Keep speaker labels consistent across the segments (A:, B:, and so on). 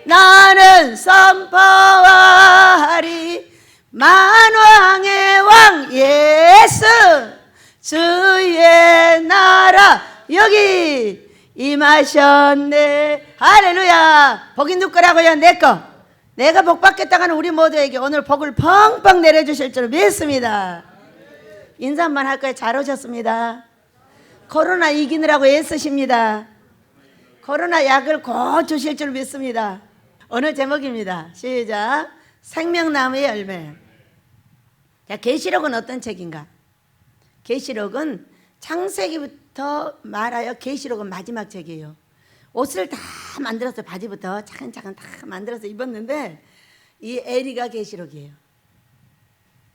A: 나는 선포하리 만왕의 왕 예수 주의 나라 여기 임하셨네. 할렐루야. 복이 누구 거라고요? 내 거. 내가 복 받겠다고 하는 우리 모두에게 오늘 복을 펑펑 내려주실 줄 믿습니다. 인사만 할 거예요. 잘 오셨습니다. 코로나 이기느라고 애쓰십니다. 코로나 약을 곧 주실 줄 믿습니다. 오늘 제목입니다. 시작. 생명나무의 열매. 자, 계시록은 어떤 책인가? 계시록은 창세기부터 말하여 계시록은 마지막 책이에요. 옷을 다 만들어서 바지부터 차근차근 다 만들어서 입었는데 이 에리가 계시록이에요.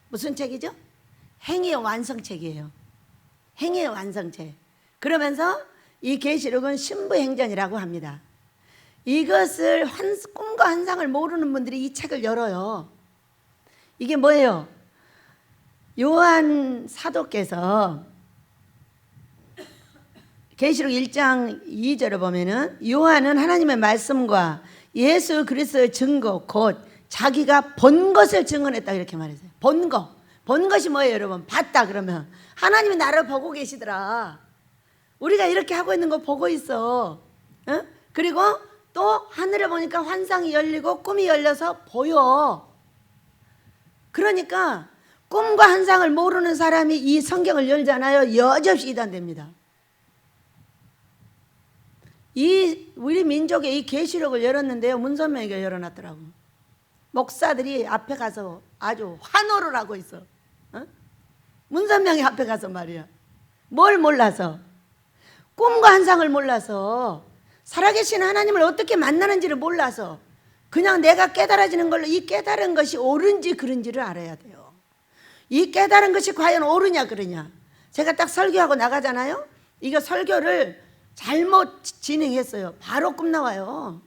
A: 무슨 책이죠? 행위의 완성책이에요. 행위의 완성책. 그러면서 이 계시록은 신부행전이라고 합니다. 이것을 꿈과 환상을 모르는 분들이 이 책을 열어요. 이게 뭐예요? 요한 사도께서 계시록 1장 2절을 보면은 요한은 하나님의 말씀과 예수 그리스도의 증거 곧 자기가 본 것을 증언했다 이렇게 말했어요. 본 거. 본 것이 뭐예요, 여러분? 봤다 그러면 하나님이 나를 보고 계시더라. 우리가 이렇게 하고 있는 거 보고 있어. 응? 그리고 또 하늘에 보니까 환상이 열리고 꿈이 열려서 보여. 그러니까 꿈과 환상을 모르는 사람이 이 성경을 열잖아요. 여지없이 이단됩니다. 우리 민족의 이 계시록을 열었는데요. 문선명이가 열어놨더라고. 목사들이 앞에 가서 아주 환호를 하고 있어. 어? 문선명이 앞에 가서 말이야. 뭘 몰라서? 꿈과 환상을 몰라서, 살아계신 하나님을 어떻게 만나는지를 몰라서 그냥 내가 깨달아지는 걸로 이 깨달은 것이 옳은지 그른지를 알아야 돼요. 이 깨달은 것이 과연 옳으냐 그러냐. 제가 딱 설교하고 나가잖아요. 이거 설교를 잘못 진행했어요. 바로 꿈 나와요.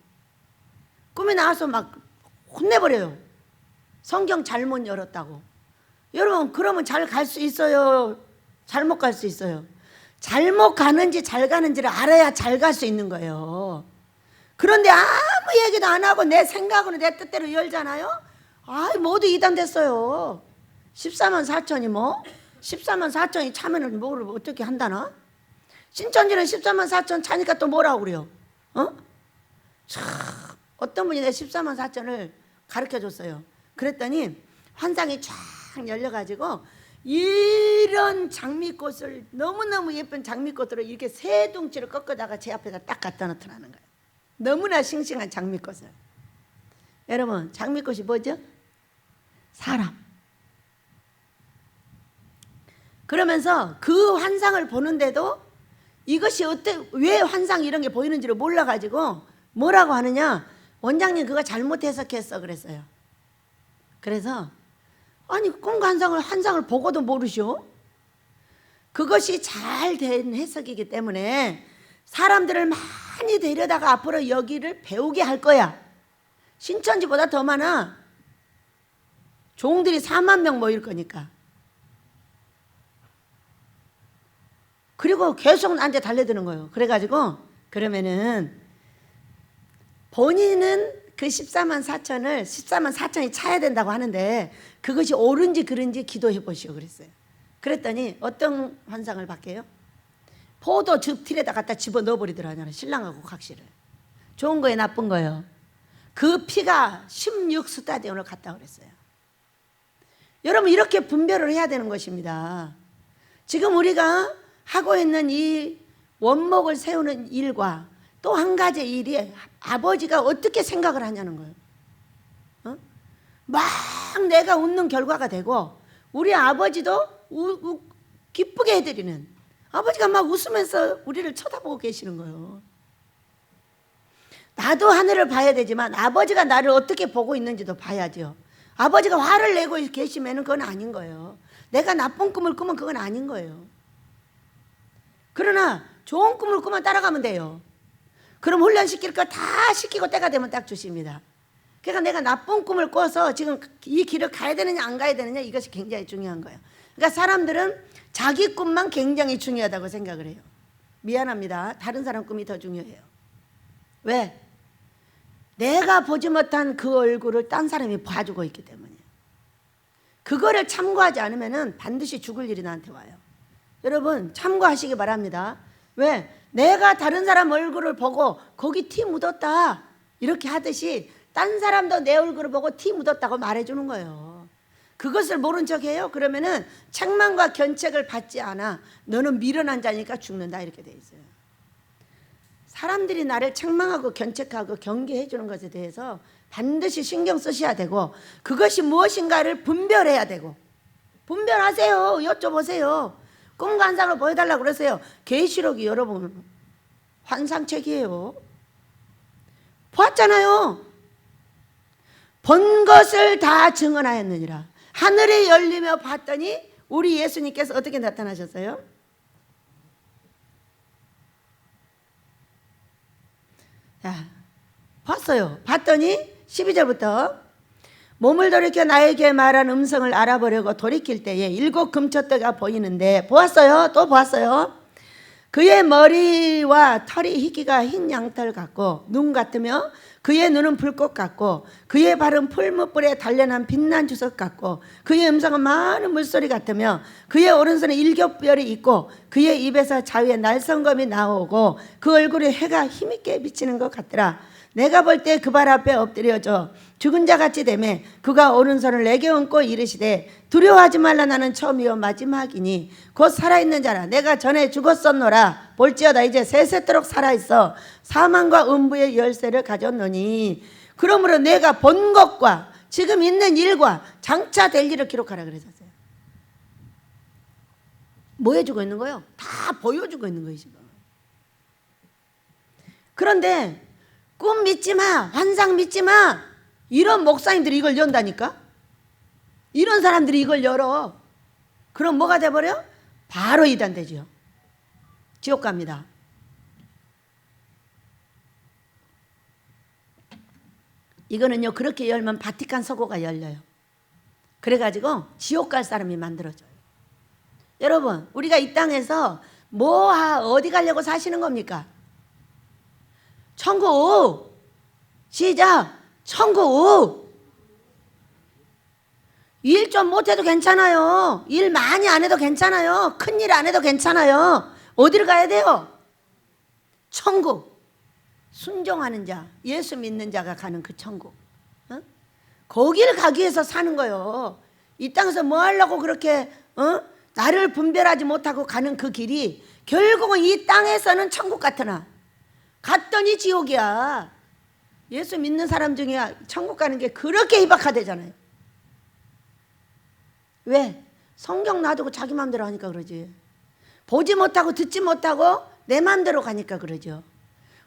A: 꿈이 나와서 막 혼내버려요. 성경 잘못 열었다고. 여러분, 그러면 잘 갈 수 있어요? 잘못 갈 수 있어요? 잘못 가는지 잘 가는지를 알아야 잘 갈 수 있는 거예요. 그런데 아무 얘기도 안 하고 내 생각으로 내 뜻대로 열잖아요. 모두 이단됐어요. 14만 4천이 뭐? 14만 4천이 차면은 뭐를 어떻게 한다나? 신천지는 14만 4천 차니까 또 뭐라고 그래요? 어떤 분이 내 14만 4천을 가르쳐줬어요. 그랬더니 환상이 쫙 열려가지고 이런 장미꽃을, 너무너무 예쁜 장미꽃으로 이렇게 세 둥치를 꺾어다가 제 앞에다 딱 갖다 놓더라는 거예요. 너무나 싱싱한 장미꽃을. 여러분, 장미꽃이 뭐죠? 사람. 그러면서 그 환상을 보는데도 이것이 왜 환상 이런 게 보이는지를 몰라가지고 뭐라고 하느냐, 원장님 그거 잘못 해석했어 그랬어요. 그래서 아니, 꿈과 환상을 보고도 모르셔? 그것이 잘 된 해석이기 때문에 사람들을 많이 데려다가 앞으로 여기를 배우게 할 거야. 신천지보다 더 많아. 종들이 4만 명 모일 거니까. 그리고 계속 나한테 달려드는 거예요. 그래가지고 그러면은 본인은 그 14만 4천이 차야 된다고 하는데 그것이 옳은지 그른지 기도해 보시오 그랬어요. 그랬더니 어떤 환상을 받게요? 포도즙 틀에다 갖다 집어넣어 버리더라고요. 신랑하고 각시를. 좋은 거예요, 나쁜 거예요? 그 피가 16스타디온을 갔다 그랬어요. 여러분, 이렇게 분별을 해야 되는 것입니다. 지금 우리가 하고 있는 이 원목을 세우는 일과 또 한 가지 일이 아버지가 어떻게 생각을 하냐는 거예요. 막 내가 웃는 결과가 되고 우리 아버지도 기쁘게 해드리는, 아버지가 막 웃으면서 우리를 쳐다보고 계시는 거예요. 나도 하늘을 봐야 되지만 아버지가 나를 어떻게 보고 있는지도 봐야죠. 아버지가 화를 내고 계시면 그건 아닌 거예요. 내가 나쁜 꿈을 꾸면 그건 아닌 거예요. 그러나 좋은 꿈을 꾸면 따라가면 돼요. 그럼 훈련시킬 거 다 시키고 때가 되면 딱 주십니다. 그러니까 내가 나쁜 꿈을 꿔서 지금 이 길을 가야 되느냐 안 가야 되느냐, 이것이 굉장히 중요한 거예요. 그러니까 사람들은 자기 꿈만 굉장히 중요하다고 생각을 해요. 미안합니다. 다른 사람 꿈이 더 중요해요. 왜? 내가 보지 못한 그 얼굴을 딴 사람이 봐주고 있기 때문이에요. 그거를 참고하지 않으면 반드시 죽을 일이 나한테 와요. 여러분 참고하시기 바랍니다. 왜? 내가 다른 사람 얼굴을 보고 거기 티 묻었다 이렇게 하듯이 딴 사람도 내 얼굴을 보고 티 묻었다고 말해주는 거예요. 그것을 모른 척해요. 그러면은 책망과 견책을 받지 않아. 너는 미련한 자니까 죽는다 이렇게 돼 있어요. 사람들이 나를 책망하고 견책하고 경계해 주는 것에 대해서 반드시 신경 쓰셔야 되고 그것이 무엇인가를 분별해야 되고 분별하세요. 여쭤보세요. 꿈과 환상을 보여달라고 그러세요. 계시록이 여러분 환상책이에요. 보았잖아요. 본 것을 다 증언하였느니라. 하늘이 열리며 봤더니 우리 예수님께서 어떻게 나타나셨어요? 자, 봤어요. 봤더니 12절부터 몸을 돌이켜 나에게 말한 음성을 알아보려고 돌이킬 때에 7 금촛대가 보이는데 보았어요. 또 보았어요. 그의 머리와 털이 희기가 흰 양털 같고 눈 같으며 그의 눈은 불꽃 같고 그의 발은 풀무불에 단련한 빛난 주석 같고 그의 음성은 많은 물소리 같으며 그의 오른손에 7뼈이 있고 그의 입에서 자위에 날성검이 나오고 그 얼굴에 해가 힘있게 비치는 것 같더라. 내가 볼 때 그 발 앞에 엎드려져 죽은 자같이 되매 그가 오른손을 내게 얹고 이르시되 두려워하지 말라. 나는 처음이요 마지막이니 곧 살아있는 자라. 내가 전에 죽었었노라. 볼지어다 이제 세세토록 살아있어 사망과 음부의 열쇠를 가졌노니 그러므로 내가 본 것과 지금 있는 일과 장차 될 일을 기록하라 그러셨어요. 뭐 해주고 있는 거예요? 다 보여주고 있는 거예요 지금. 그런데 꿈 믿지 마, 환상 믿지 마, 이런 목사님들이 이걸 연다니까. 이런 사람들이 이걸 열어. 그럼 뭐가 돼버려? 바로 이단되죠. 지옥 갑니다. 이거는요 그렇게 열면 바티칸 서고가 열려요. 그래가지고 지옥 갈 사람이 만들어져요. 여러분 우리가 이 땅에서 어디 가려고 사시는 겁니까? 천국. 시작. 천국. 일 좀 못해도 괜찮아요. 일 많이 안 해도 괜찮아요. 큰일 안 해도 괜찮아요. 어디를 가야 돼요? 천국. 순종하는 자, 예수 믿는 자가 가는 그 천국. 어? 거기를 가기 위해서 사는 거예요. 이 땅에서 뭐 하려고 그렇게 나를 분별하지 못하고 가는 그 길이 결국은 이 땅에서는 천국 같으나 갔더니 지옥이야. 예수 믿는 사람 중에 천국 가는 게 그렇게 희박하대잖아요. 왜? 성경 놔두고 자기 마음대로 하니까 그러지. 보지 못하고 듣지 못하고 내 마음대로 가니까 그러죠.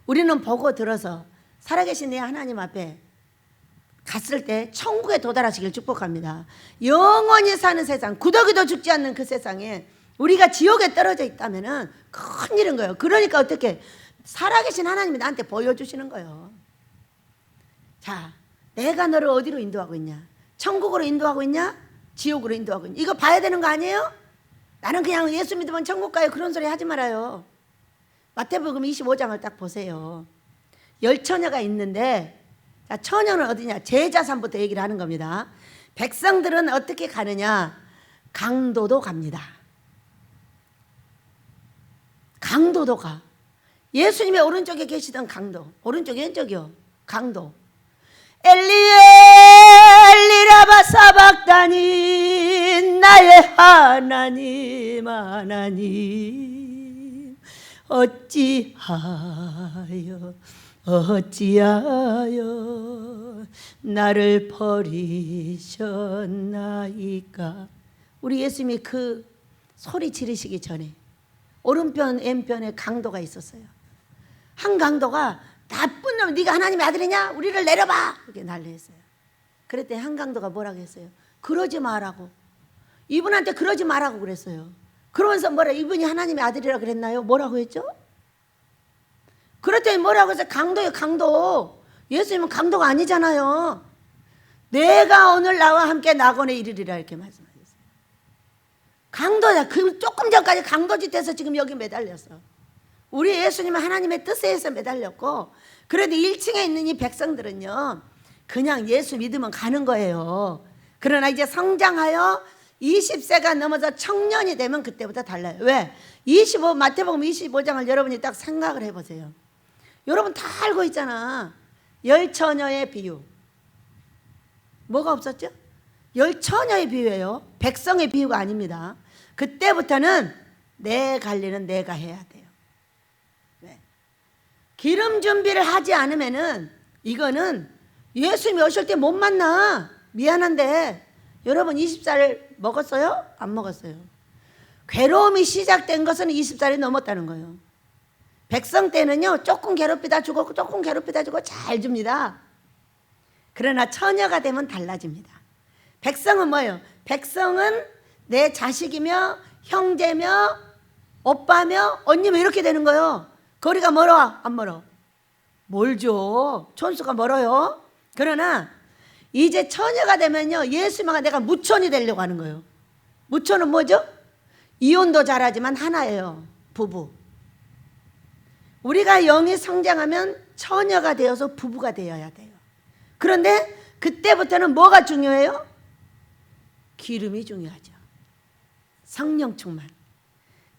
A: 우리는 보고 들어서 살아계신 내 하나님 앞에 갔을 때 천국에 도달하시길 축복합니다. 영원히 사는 세상, 구더기도 죽지 않는 그 세상에 우리가 지옥에 떨어져 있다면 큰일인 거예요. 그러니까 어떻게 살아계신 하나님이 나한테 보여주시는 거예요. 자, 내가 너를 어디로 인도하고 있냐? 천국으로 인도하고 있냐? 지옥으로 인도하고 있냐? 이거 봐야 되는 거 아니에요? 나는 그냥 예수 믿으면 천국 가요. 그런 소리 하지 말아요. 마태복음 25장을 딱 보세요. 10처녀가 있는데, 자, 처녀는 어디냐? 제자산부터 얘기를 하는 겁니다. 백성들은 어떻게 가느냐? 강도도 갑니다. 강도도 가. 예수님의 오른쪽에 계시던 강도, 오른쪽에 왼쪽이요, 강도. 엘리에 엘리라바 사박다니 나의 하나님 하나님 어찌하여 나를 버리셨나이까. 우리 예수님이 그 소리 지르시기 전에 오른편 왼편에 강도가 있었어요. 한 강도가 나쁜 놈, 네가 하나님의 아들이냐? 우리를 내려봐! 이렇게 난리했어요. 그랬더니 한 강도가 뭐라고 했어요? 그러지 마라고. 이분한테 그러지 마라고 그랬어요. 그러면서 이분이 하나님의 아들이라 그랬나요? 뭐라고 했죠? 그랬더니 뭐라고 해서 강도예요, 강도. 예수님은 강도가 아니잖아요. 내가 오늘 나와 함께 낙원에 이르리라 이렇게 말씀하셨어요. 강도야. 그 조금 전까지 강도짓해서 지금 여기 매달렸어. 우리 예수님은 하나님의 뜻에 의해서 매달렸고, 그런데 1층에 있는 이 백성들은요 그냥 예수 믿으면 가는 거예요. 그러나 이제 성장하여 20세가 넘어서 청년이 되면 그때부터 달라요. 왜? 마태복음 25장을 여러분이 딱 생각을 해보세요. 여러분 다 알고 있잖아. 열처녀의 비유. 뭐가 없었죠? 열처녀의 비유예요. 백성의 비유가 아닙니다. 그때부터는 내 관리는 내가 해야 돼요. 네. 기름 준비를 하지 않으면은 이거는 예수님이 오실 때 못 만나. 미안한데 여러분 20살 먹었어요? 안 먹었어요. 괴로움이 시작된 것은 20살이 넘었다는 거예요. 백성 때는요 조금 괴롭히다 주고 조금 괴롭히다 주고 잘 줍니다. 그러나 처녀가 되면 달라집니다. 백성은 뭐예요? 백성은 내 자식이며 형제며 오빠며 언니며 이렇게 되는 거예요. 거리가 멀어? 안 멀어? 멀죠. 촌수가 멀어요. 그러나 이제 처녀가 되면요 예수님과 내가 무촌이 되려고 하는 거예요. 무촌은 뭐죠? 이혼도 잘하지만 하나예요. 부부. 우리가 영이 성장하면 처녀가 되어서 부부가 되어야 돼요. 그런데 그때부터는 뭐가 중요해요? 기름이 중요하죠. 성령 충만.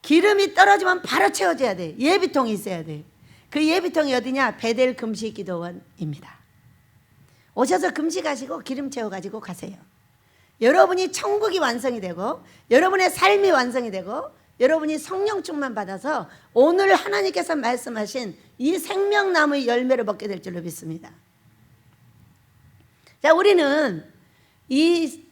A: 기름이 떨어지면 바로 채워져야 돼. 예비통이 있어야 돼. 그 예비통이 어디냐? 베델 금식기도원입니다. 오셔서 금식하시고 기름 채워가지고 가세요. 여러분이 천국이 완성이 되고 여러분의 삶이 완성이 되고 여러분이 성령 충만 받아서 오늘 하나님께서 말씀하신 이 생명나무의 열매를 먹게 될 줄로 믿습니다. 자, 우리는 이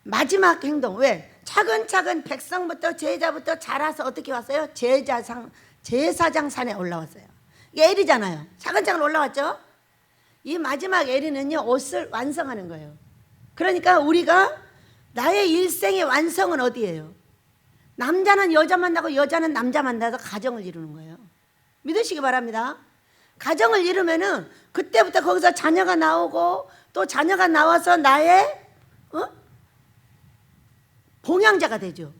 A: 마지막 행동, 왜? 차근차근 백성부터 제자부터 자라서 어떻게 왔어요? 제사장 산에 올라왔어요. 이게 엘이잖아요. 차근차근 올라왔죠? 이 마지막 엘이는요 옷을 완성하는 거예요. 그러니까 우리가 나의 일생의 완성은 어디예요? 남자는 여자 만나고 여자는 남자 만나서 가정을 이루는 거예요. 믿으시기 바랍니다. 가정을 이루면은 그때부터 거기서 자녀가 나오고 또 자녀가 나와서 나의 봉양자가 되죠.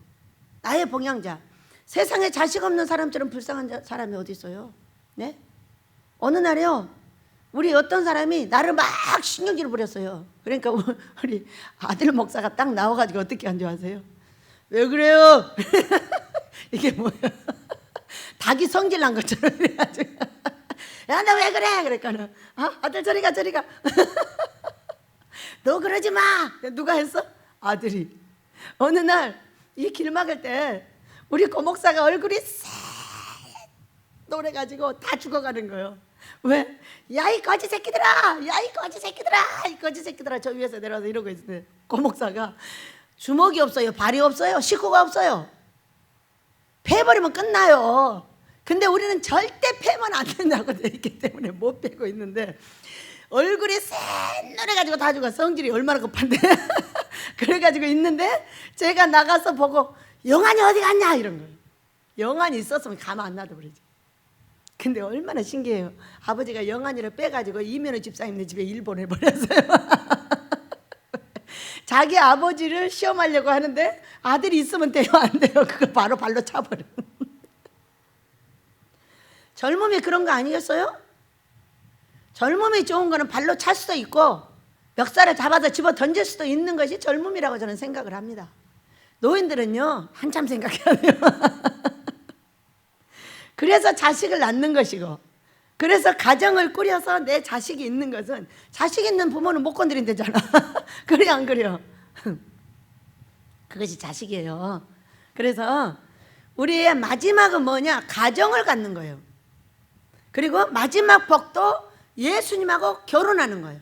A: 나의 봉양자. 세상에 자식 없는 사람처럼 불쌍한 사람이 어디 있어요? 네? 어느 날에요 우리 어떤 사람이 나를 막 신경질을 부렸어요. 그러니까 우리 아들 목사가 딱 나와가지고 어떻게 한 줄 아세요? 왜 그래요? 이게 뭐야? 닭이 성질 난 것처럼 그래가지고 야, 너 왜 그래? 그러니까는 아들 저리 가 저리 가. 너 그러지 마. 누가 했어? 아들이. 어느 날 이 길 막을 때 우리 고목사가 얼굴이 새 노래가지고 다 죽어가는 거예요. 왜? 야 이 거지 새끼들아, 야 이 거지 새끼들아, 이 거지 새끼들아. 저 위에서 내려와서 이러고 있는데 고목사가 주먹이 없어요, 발이 없어요, 식구가 없어요. 패버리면 끝나요. 근데 우리는 절대 패면 안 된다고 되어 있기 때문에 못 패고 있는데 얼굴이 새노래가지고 다 죽어. 성질이 얼마나 급한데. 그래가지고 있는데 제가 나가서 보고 영환이 어디 갔냐 이런 거예요. 영환이 있었으면 가만 안 놔둬 버리지. 근데 얼마나 신기해요. 아버지가 영환이를 빼가지고 이면호 집사님네 집에 일 보내버렸어요. 자기 아버지를 시험하려고 하는데 아들이 있으면 돼요 안 돼요? 그거 바로 발로 차버려. 젊음이 그런 거 아니겠어요? 젊음이 좋은 거는 발로 찰 수도 있고 멱살을 잡아서 집어 던질 수도 있는 것이 젊음이라고 저는 생각을 합니다. 노인들은요 한참 생각해야 돼요. 그래서 자식을 낳는 것이고 그래서 가정을 꾸려서 내 자식이 있는 것은 자식 있는 부모는 못 건드린다잖아. 그래 안 그래요? 그것이 자식이에요. 그래서 우리의 마지막은 뭐냐? 가정을 갖는 거예요. 그리고 마지막 복도 예수님하고 결혼하는 거예요.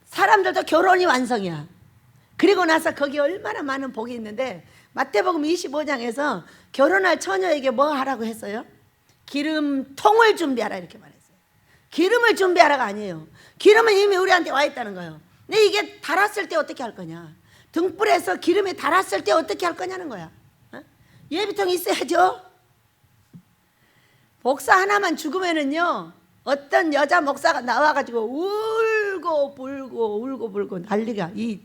A: 사람들도 결혼이 완성이야. 그리고 나서 거기 얼마나 많은 복이 있는데 마태복음 25장에서 결혼할 처녀에게 뭐 하라고 했어요? 기름통을 준비하라 이렇게 말했어요. 기름을 준비하라가 아니에요. 기름은 이미 우리한테 와 있다는 거예요. 근데 이게 달았을 때 어떻게 할 거냐? 등불에서 기름이 달았을 때 어떻게 할 거냐는 거야. 예비통이 있어야죠. 목사 하나만 죽으면은요 어떤 여자 목사가 나와가지고 울고 불고 난리가 이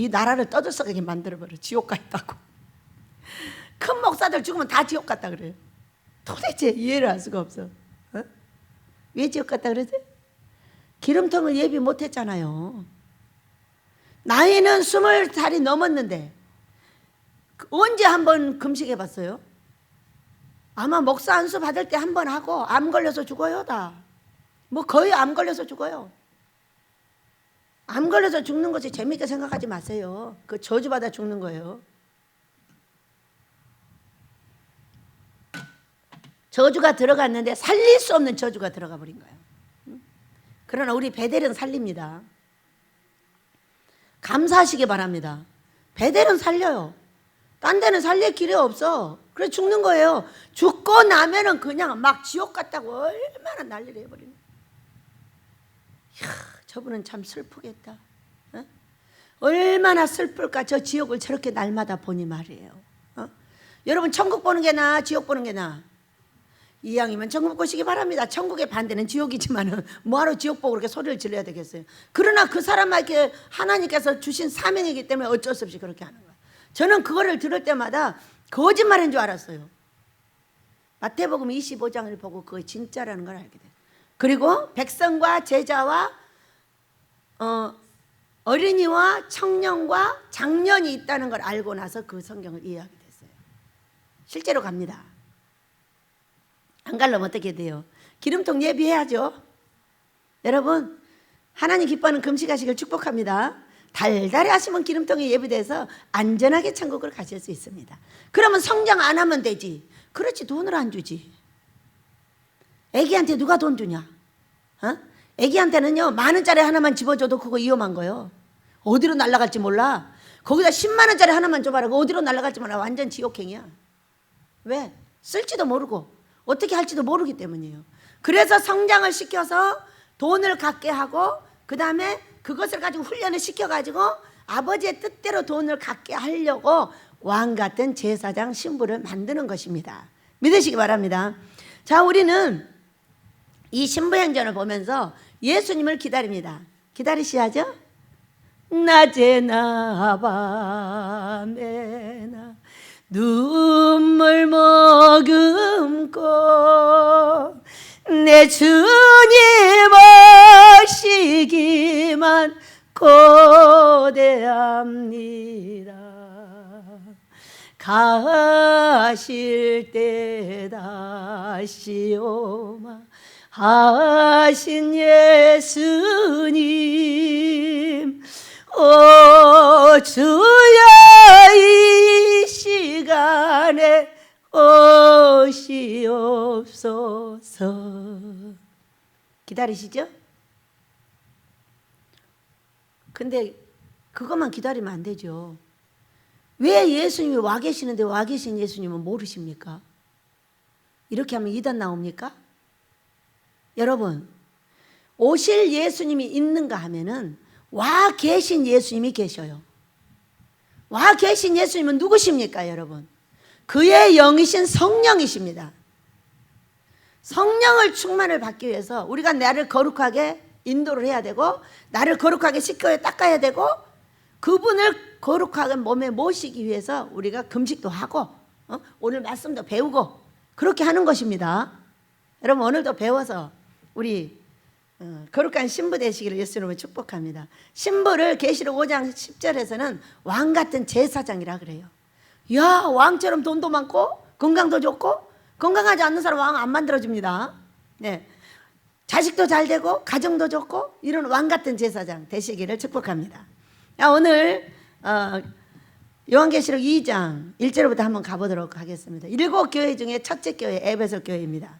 A: 나라를 떠들썩하게 만들어버려. 지옥 가 있다고. 큰 목사들 죽으면 다 지옥 갔다 그래요. 도대체 이해를 할 수가 없어. 어? 왜 지옥 갔다 그러지? 기름통을 예비 못했잖아요. 나이는 20살이 넘었는데 언제 한번 금식해 봤어요? 아마 목사 안수 받을 때 한 번 하고 암 걸려서 죽어요. 다. 뭐 거의 암 걸려서 죽어요. 암 걸려서 죽는 것이 재밌게 생각하지 마세요. 그 저주받아 죽는 거예요. 저주가 들어갔는데 살릴 수 없는 저주가 들어가 버린 거예요. 그러나 우리 베델은 살립니다. 감사하시기 바랍니다. 베델은 살려요. 딴 데는 살릴 길이 없어. 그래서 죽는 거예요. 죽고 나면은 그냥 막 지옥 갔다고 얼마나 난리를 해버리는. 이야, 저분은 참 슬프겠다. 어? 얼마나 슬플까. 저 지옥을 저렇게 날마다 보니 말이에요. 어? 여러분 천국 보는 게 나아, 지옥 보는 게 나아? 이왕이면 천국 보시기 바랍니다. 천국의 반대는 지옥이지만은 뭐하러 지옥 보고 그렇게 소리를 질러야 되겠어요. 그러나 그 사람에게 하나님께서 주신 사명이기 때문에 어쩔 수 없이 그렇게 하는 거예요. 저는 그거를 들을 때마다 거짓말인 줄 알았어요. 마태복음 25장을 보고 그게 진짜라는 걸 알게 돼요. 그리고 백성과 제자와 어린이와 청년과 장년이 있다는 걸 알고 나서 그 성경을 이해하게 됐어요. 실제로 갑니다. 안 가려면 어떻게 돼요? 기름통 예비해야죠. 여러분, 하나님 기뻐하는 금식하시길 축복합니다. 달달이 하시면 기름통이 예비돼서 안전하게 천국을 가실 수 있습니다. 그러면 성장 안 하면 되지. 그렇지, 돈을 안 주지. 애기한테 누가 돈 주냐? 어? 애기한테는요 10,000원짜리 하나만 집어줘도 그거 위험한 거예요. 어디로 날아갈지 몰라. 거기다 100,000원짜리 하나만 줘봐라. 어디로 날아갈지 몰라. 완전 지옥행이야. 왜? 쓸지도 모르고 어떻게 할지도 모르기 때문이에요. 그래서 성장을 시켜서 돈을 갖게 하고 그 다음에 그것을 가지고 훈련을 시켜가지고 아버지의 뜻대로 돈을 갖게 하려고 왕같은 제사장 신부를 만드는 것입니다. 믿으시기 바랍니다. 자, 우리는 이 신부행전을 보면서 예수님을 기다립니다. 기다리셔야죠. 낮에나 밤에나 눈물 머금고 내 주님 오시기만 고대합니다. 가실 때 다시 오마 하신 예수님, 오 주여 이 시간에 오시옵소서. 기다리시죠? 근데 그것만 기다리면 안 되죠. 왜 예수님이 와 계시는데 와 계신 예수님은 모르십니까? 이렇게 하면 이단 나옵니까? 여러분, 오실 예수님이 있는가 하면은 와 계신 예수님이 계셔요. 와 계신 예수님은 누구십니까, 여러분? 그의 영이신 성령이십니다. 성령을 충만을 받기 위해서 우리가 나를 거룩하게 인도를 해야 되고 나를 거룩하게 씻겨 닦아야 되고 그분을 거룩하게 몸에 모시기 위해서 우리가 금식도 하고 오늘 말씀도 배우고 그렇게 하는 것입니다. 여러분, 오늘도 배워서 우리 거룩한 신부 되시기를 예수님으로 축복합니다. 신부를 계시록 5장 10절에서는 왕같은 제사장이라 그래요. 야, 왕처럼 돈도 많고 건강도 좋고 건강하지 않는 사람 왕 안 만들어줍니다. 네, 자식도 잘 되고 가정도 좋고 이런 왕같은 제사장 되시기를 축복합니다. 자, 오늘 요한계시록 2장 1절부터 한번 가보도록 하겠습니다. 7교회 중에 첫째 교회 에베소 교회입니다.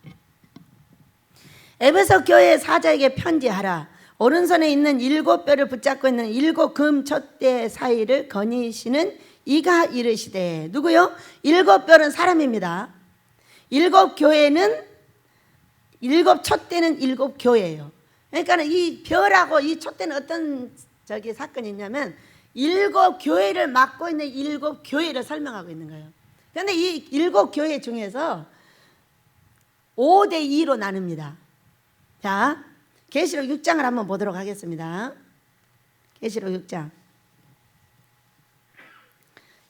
A: 에베소 교회 사자에게 편지하라. 오른손에 있는 7뼈를 붙잡고 있는 7금 촛대 사이를 거니시는 이가 이르시되. 누구요? 7뼈는 사람입니다. 7교회는 7 촛대는 7교회예요. 그러니까 이 벼라고 이 촛대는 어떤 사건이 있냐면 7교회를 맡고 있는 7교회를 설명하고 있는 거예요. 그런데 이 7교회 중에서 5대 2로 나눕니다. 자, 계시록 6장을 한번 보도록 하겠습니다. 계시록 6장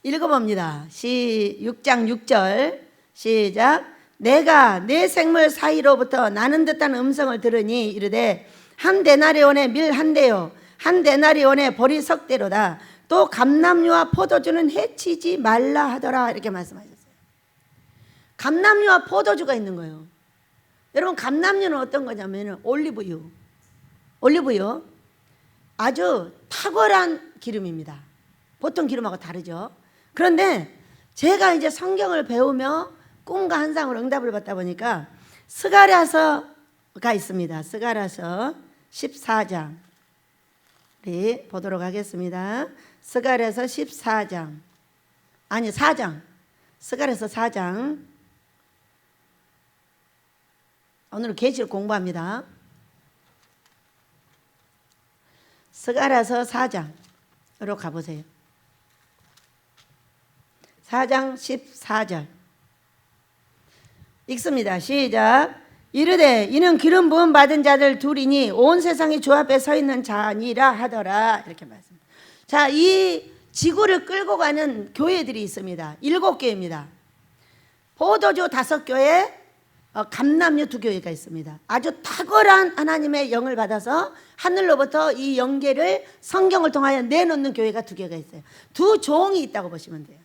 A: 읽어봅니다. 6장 6절 시작. 내가 내 생물 사이로부터 나는 듯한 음성을 들으니 이르되 한 데나리온의 밀 한 대요 한 데나리온의 보리 석 대로다. 또 감람류와 포도주는 해치지 말라 하더라. 이렇게 말씀하셨어요. 감람류와 포도주가 있는 거예요. 여러분, 감람류는 어떤 거냐면 올리브유. 올리브유 아주 탁월한 기름입니다. 보통 기름하고 다르죠. 그런데 제가 이제 성경을 배우며 꿈과 환상으로 응답을 받다 보니까 스가랴서가 있습니다. 스가랴서 14장 우리 보도록 하겠습니다. 스가랴서 14장 아니 4장 스가랴서 4장 오늘은 계시를 공부합니다. 스가랴서 4장으로 가보세요. 4장 14절 읽습니다. 시작. 이르되 이는 기름 부음 받은 자들 둘이니 온 세상이 주 앞에 서 있는 자니라 하더라. 이렇게 말씀합니다. 자, 이 지구를 끌고 가는 교회들이 있습니다. 7교회입니다. 포도주 5교회, 감람류 2교회가 있습니다. 아주 탁월한 하나님의 영을 받아서 하늘로부터 이 영계를 성경을 통하여 내놓는 교회가 2교회가 있어요. 2 종이 있다고 보시면 돼요.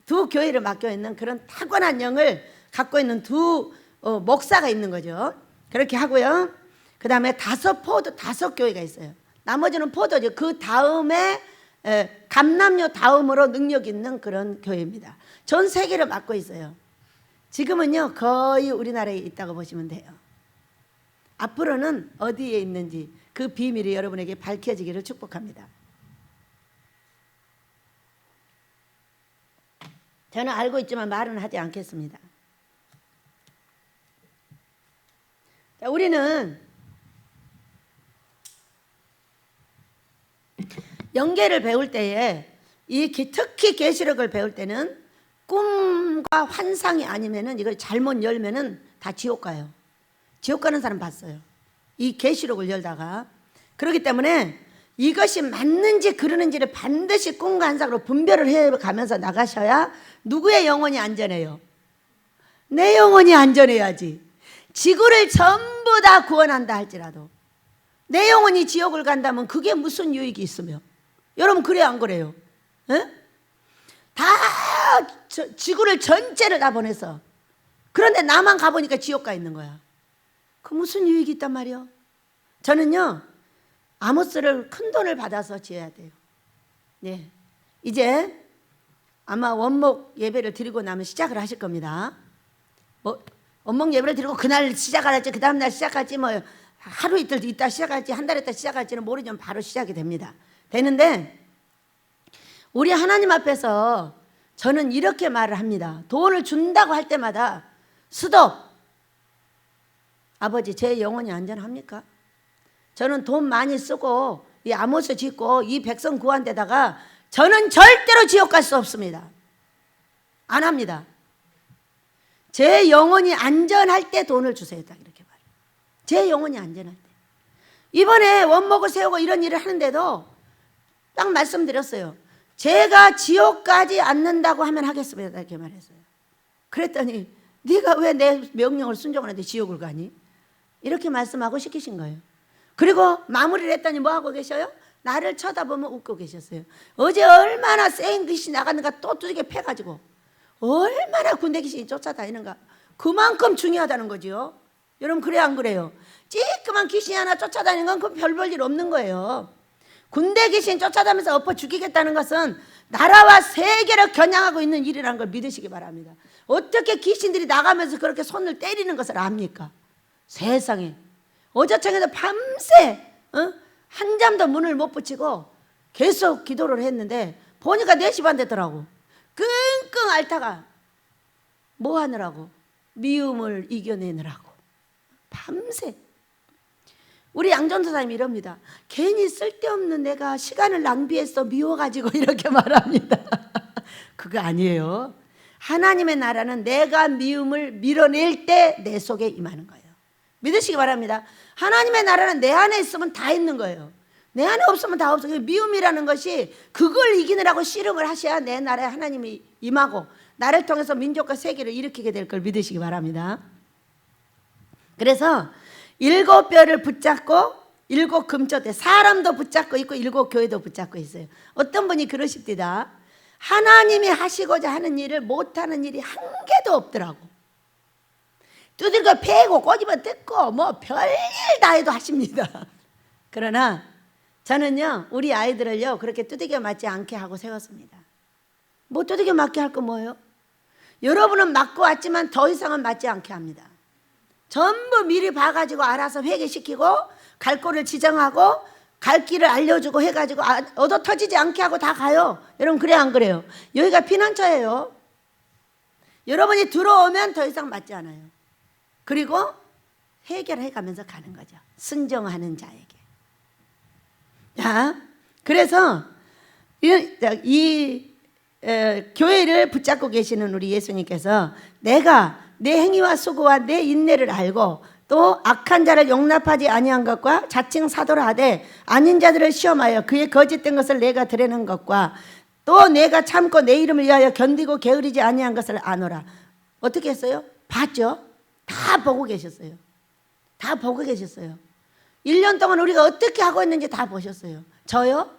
A: 2 교회를 맡겨 있는 그런 탁월한 영을 갖고 있는 2 목사가 있는 거죠. 그렇게 하고요. 그 다음에 5교회가 있어요. 나머지는 포도주, 그 다음에 감람류 다음으로 능력 있는 그런 교회입니다. 전 세계를 맡고 있어요. 지금은요 거의 우리나라에 있다고 보시면 돼요. 앞으로는 어디에 있는지 그 비밀이 여러분에게 밝혀지기를 축복합니다. 저는 알고 있지만 말은 하지 않겠습니다. 자, 우리는 영계를 배울 때에 특히 계시록을 배울 때는 꿈과 환상이 아니면은 이걸 잘못 열면은 다 지옥 가요. 지옥 가는 사람 봤어요. 이 계시록을 열다가. 그렇기 때문에 이것이 맞는지 그러는지를 반드시 꿈과 환상으로 분별을 해가면서 나가셔야 누구의 영혼이 안전해요? 내 영혼이 안전해야지. 지구를 전부 다 구원한다 할지라도 내 영혼이 지옥을 간다면 그게 무슨 유익이 있으며. 여러분 그래요 안 그래요? 에? 다 지구를 전체를 다 보내서 그런데 나만 가보니까 지옥 가 있는 거야. 그 무슨 유익이 있단 말이요? 저는요 아모스를 큰 돈을 받아서 지어야 돼요. 네, 이제 아마 원목 예배를 드리고 나면 시작을 하실 겁니다. 원목 예배를 드리고 그날 시작을 할지 그 다음날 시작할지 뭐 하루 이틀 있다 시작할지 한 달 있다 시작할지는 모르지만 바로 시작이 됩니다. 되는데 우리 하나님 앞에서 저는 이렇게 말을 합니다. 돈을 준다고 할 때마다 스톱. 아버지 제 영혼이 안전합니까? 저는 돈 많이 쓰고 이 아모스 짓고 이 백성 구한 데다가 저는 절대로 지옥 갈 수 없습니다. 안 합니다. 제 영혼이 안전할 때 돈을 주세요. 딱 이렇게 말해요. 제 영혼이 안전할 때. 이번에 원목을 세우고 이런 일을 하는데도 딱 말씀드렸어요. 제가 지옥 가지 않는다고 하면 하겠습니다. 이렇게 말했어요. 그랬더니 네가 왜 내 명령을 순종하는데 지옥을 가니? 이렇게 말씀하고 시키신 거예요. 그리고 마무리를 했더니 뭐 하고 계셔요? 나를 쳐다보면 웃고 계셨어요. 어제 얼마나 센 귀신이 나갔는가 또 두개 패가지고 얼마나 군대 귀신이 쫓아다니는가. 그만큼 중요하다는 거죠. 여러분 그래요 안 그래요? 찌끄만 귀신이 하나 쫓아다니는 건 그 별 볼 일 없는 거예요. 군대 귀신 쫓아다니면서 엎어 죽이겠다는 것은 나라와 세계를 겨냥하고 있는 일이라는 걸 믿으시기 바랍니다. 어떻게 귀신들이 나가면서 그렇게 손을 때리는 것을 압니까? 세상에. 어저청에도 밤새 한잠도 문을 못 붙이고 계속 기도를 했는데 보니까 4시 반 되더라고. 끙끙 앓다가 뭐 하느라고? 미움을 이겨내느라고 밤새. 우리 양전도사님이 이럽니다. 괜히 쓸데없는 내가 시간을 낭비했어 미워가지고 이렇게 말합니다. 그거 아니에요. 하나님의 나라는 내가 미움을 밀어낼 때 내 속에 임하는 거예요. 믿으시기 바랍니다. 하나님의 나라는 내 안에 있으면 다 있는 거예요. 내 안에 없으면 다 없어요. 미움이라는 것이 그걸 이기느라고 씨름을 하셔야 내 나라에 하나님이 임하고 나를 통해서 민족과 세계를 일으키게 될 걸 믿으시기 바랍니다. 그래서 7뼈를 붙잡고 7 금조대, 사람도 붙잡고 있고 7 교회도 붙잡고 있어요. 어떤 분이 그러십니다. 하나님이 하시고자 하는 일을 못하는 일이 한 개도 없더라고. 두들겨 패고 꼬집어 뜯고 뭐 별일 다 해도 하십니다. 그러나 저는요, 우리 아이들을요 그렇게 두들겨 맞지 않게 하고 세웠습니다. 뭐 두들겨 맞게 할 거 뭐예요? 여러분은 맞고 왔지만 더 이상은 맞지 않게 합니다. 전부 미리 봐가지고 알아서 회개시키고 갈 곳을 지정하고 갈 길을 알려주고 해가지고 얻어 터지지 않게 하고 다 가요. 여러분 그래 안 그래요? 여기가 피난처예요. 여러분이 들어오면 더 이상 맞지 않아요. 그리고 해결해 가면서 가는 거죠. 순종하는 자에게. 자, 그래서 교회를 붙잡고 계시는 우리 예수님께서 내가 내 행위와 수고와 내 인내를 알고 또 악한 자를 용납하지 아니한 것과 자칭 사도라 하되 아닌 자들을 시험하여 그의 거짓된 것을 내가 드러낸 것과 또 내가 참고 내 이름을 위하여 견디고 게으르지 아니한 것을 아노라. 어떻게 했어요? 봤죠? 다 보고 계셨어요. 다 보고 계셨어요. 1년 동안 우리가 어떻게 하고 있는지 다 보셨어요. 저요?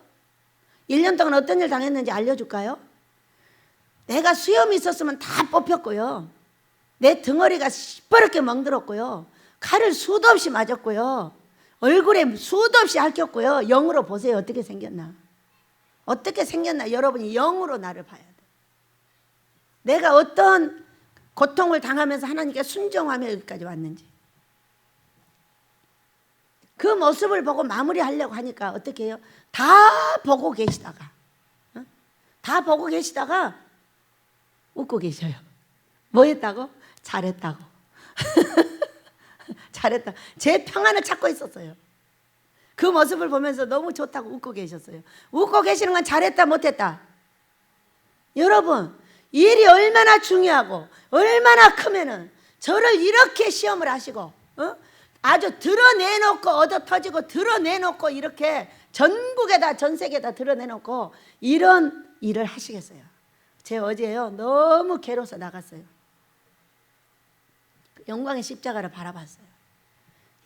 A: 1년 동안 어떤 일 당했는지 알려줄까요? 내가 수염이 있었으면 다 뽑혔고요. 내 등어리가 시퍼렇게 멍들었고요. 칼을 수도 없이 맞았고요. 얼굴에 수도 없이 핥혔고요. 영으로 보세요. 어떻게 생겼나. 어떻게 생겼나. 여러분이 영으로 나를 봐야 돼. 내가 어떤 고통을 당하면서 하나님께 순종하며 여기까지 왔는지. 그 모습을 보고 마무리하려고 하니까 어떻게 해요? 다 보고 계시다가 다 보고 계시다가 웃고 계셔요. 뭐 했다고? 잘했다고. 잘했다. 제 평안을 찾고 있었어요. 그 모습을 보면서 너무 좋다고 웃고 계셨어요. 웃고 계시는 건 잘했다 못했다. 여러분 일이 얼마나 중요하고 얼마나 크면은 저를 이렇게 시험을 하시고 아주 드러내놓고 얻어 터지고 드러내놓고 이렇게 전국에다 전 세계에다 드러내놓고 이런 일을 하시겠어요. 제가 어제요 너무 괴로워서 나갔어요. 영광의 십자가를 바라봤어요.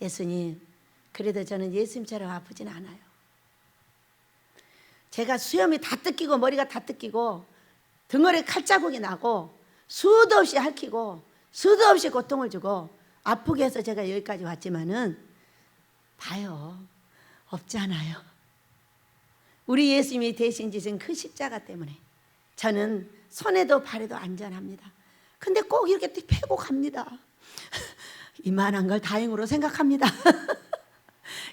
A: 예수님, 그래도 저는 예수님처럼 아프진 않아요. 제가 수염이 다 뜯기고 머리가 다 뜯기고 등어리에 칼자국이 나고 수도 없이 핥히고 수도 없이 고통을 주고 아프게 해서 제가 여기까지 왔지만은 봐요. 없잖아요. 우리 예수님이 대신 지신 그 십자가 때문에 저는 손에도 발에도 안전합니다. 근데 꼭 이렇게 패고 갑니다. 이만한 걸 다행으로 생각합니다.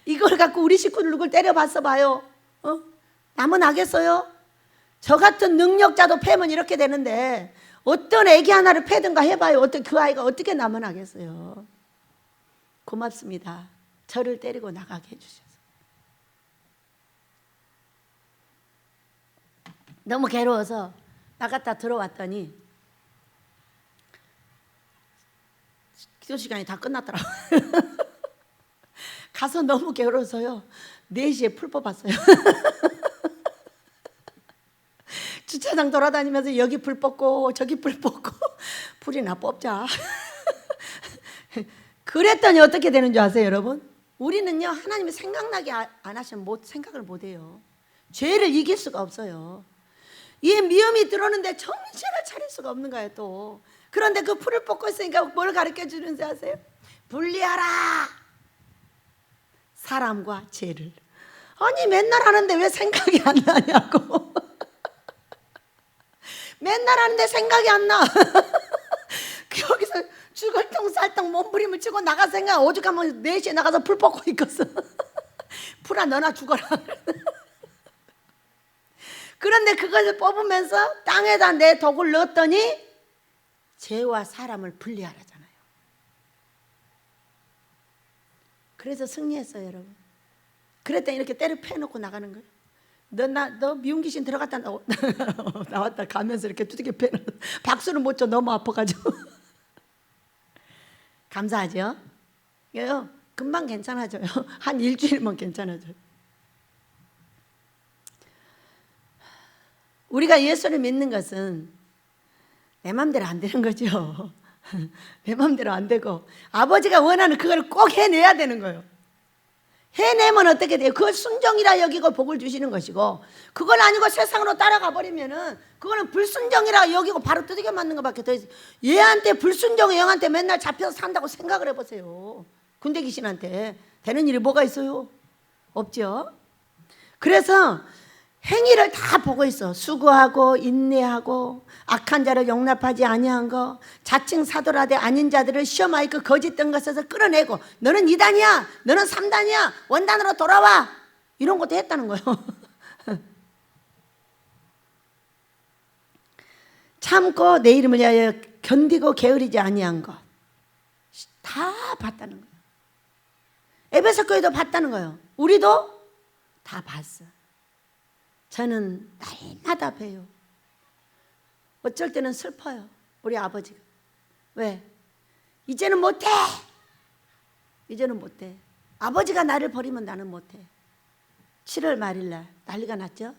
A: 이걸 갖고 우리 식구들 누굴 때려봤어 봐요. 남은 나겠어요? 저 같은 능력자도 패면 이렇게 되는데 어떤 애기 하나를 패든가 해봐요. 어떻게 그 아이가 어떻게 남은 하겠어요? 고맙습니다. 저를 때리고 나가게 해주셔서. 너무 괴로워서 나갔다 들어왔더니 기도 시간이 다 끝났더라고요. 가서 너무 괴로워서요 4시에 풀 뽑았어요. 주차장 돌아다니면서 여기 불 뽑고 저기 불 뽑고 불이나 뽑자. 그랬더니 어떻게 되는 줄 아세요 여러분? 우리는요 하나님이 생각나게 안 하시면 생각을 못해요. 죄를 이길 수가 없어요. 이 미움이 들어오는데 정신을 차릴 수가 없는 거예요 또. 그런데 그 풀을 뽑고 있으니까 뭘 가르쳐 주는지 아세요? 분리하라 사람과 죄를. 아니 맨날 하는데 왜 생각이 안 나냐고. 맨날 하는데 생각이 안 나. 여기서 죽을 똥살똥 몸부림을 치고 나가 생각 오죽하면 4시에 나가서 풀 뽑고 있겠어. 풀아 너나 죽어라. 그런데 그것을 뽑으면서 땅에다 내 독을 넣었더니 죄와 사람을 분리하라잖아요. 그래서 승리했어요 여러분. 그랬더니 이렇게 때려 패놓고 나가는 거예요. 너 미운 귀신 들어갔다 나왔다 가면서 이렇게 두들겨 패. 박수를 못 쳐 너무 아파가지고. 감사하죠. 이게요, 금방 괜찮아져요. 한 일주일이면 괜찮아져요. 우리가 예수를 믿는 것은 내 마음대로 안 되는 거죠. 내 마음대로 안 되고 아버지가 원하는 그걸 꼭 해내야 되는 거예요. 해내면 어떻게 돼요? 그걸 순종이라 여기고 복을 주시는 것이고, 그건 아니고 세상으로 따라가 버리면은 그거는 불순종이라 여기고 바로 두들겨 맞는 것밖에 더 있어요. 얘한테 불순종의 영한테 맨날 잡혀서 산다고 생각을 해보세요. 군대 귀신한테 되는 일이 뭐가 있어요? 없죠. 그래서 행위를 다 보고 있어. 수고하고 인내하고 악한 자를 용납하지 아니한 거, 자칭 사도라되 아닌 자들을 시험하여 그 거짓 뜬것에서 끌어내고, 너는 2단이야, 너는 3단이야, 원단으로 돌아와, 이런 것도 했다는 거예요. 참고 내 이름을 위하여 견디고 게으르지 아니한 것 다 봤다는 거예요. 에베소 교회도 봤다는 거예요. 우리도 다 봤어. 저는 날마다 봬요. 어쩔 때는 슬퍼요. 우리 아버지가. 왜? 이제는 못해. 이제는 못해. 아버지가 나를 버리면 나는 못해. 7월 말일날 난리가 났죠.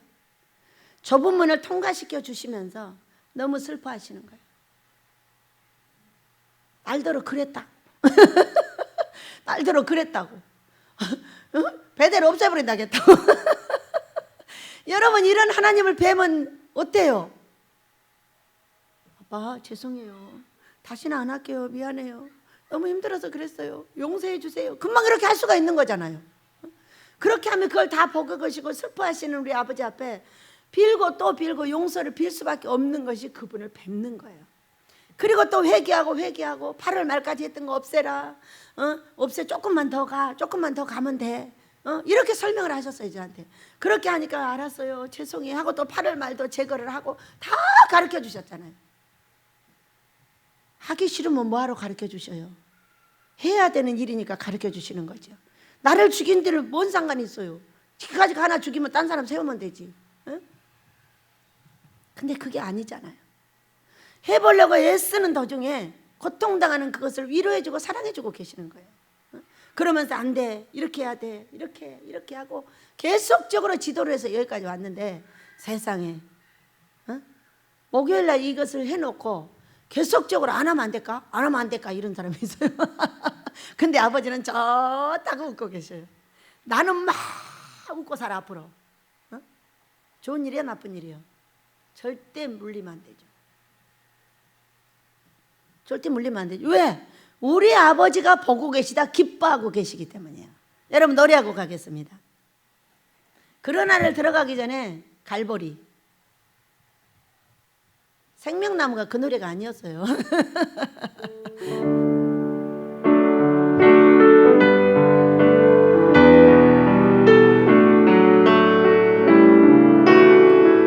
A: 좁은 문을 통과시켜 주시면서 너무 슬퍼하시는 거예요. 날대로 그랬다. 날대로 그랬다고. 배대로 없애버린다겠다고. 여러분, 이런 하나님을 뵈면 어때요? 아빠 죄송해요, 다시는 안 할게요, 미안해요, 너무 힘들어서 그랬어요, 용서해 주세요. 금방 그렇게 할 수가 있는 거잖아요. 그렇게 하면 그걸 다 보고 계시고 슬퍼하시는 우리 아버지 앞에 빌고 또 빌고 용서를 빌 수밖에 없는 것이 그분을 뵙는 거예요. 그리고 또 회개하고 8월 말까지 했던 거 없애라. 없애. 조금만 더 가. 조금만 더 가면 돼. 이렇게 설명을 하셨어요, 저한테. 그렇게 하니까 알았어요, 죄송해요 하고 또 8월 말도 제거를 하고 다 가르쳐 주셨잖아요. 하기 싫으면 뭐하러 가르쳐 주셔요? 해야 되는 일이니까 가르쳐 주시는 거죠. 나를 죽인 데를 뭔 상관이 있어요? 지금까지 하나 죽이면 딴 사람 세우면 되지. 근데 그게 아니잖아요. 해보려고 애쓰는 도중에 고통당하는 그것을 위로해주고 사랑해주고 계시는 거예요. 그러면서 안 돼, 이렇게 해야 돼, 이렇게 하고 계속적으로 지도를 해서 여기까지 왔는데, 세상에 목요일날 이것을 해놓고 계속적으로 안 하면 안 될까? 안 하면 안 될까? 이런 사람이 있어요. 근데 아버지는 좋다고 웃고 계셔요. 나는 막 웃고 살아 앞으로. 좋은 일이야 나쁜 일이야? 절대 물리면 안 되죠. 절대 물리면 안 되죠. 왜? 우리 아버지가 보고 계시다, 기뻐하고 계시기 때문이에요. 여러분, 노래하고 가겠습니다. 그러나를 들어가기 전에 갈보리. 생명나무가 그 노래가 아니었어요.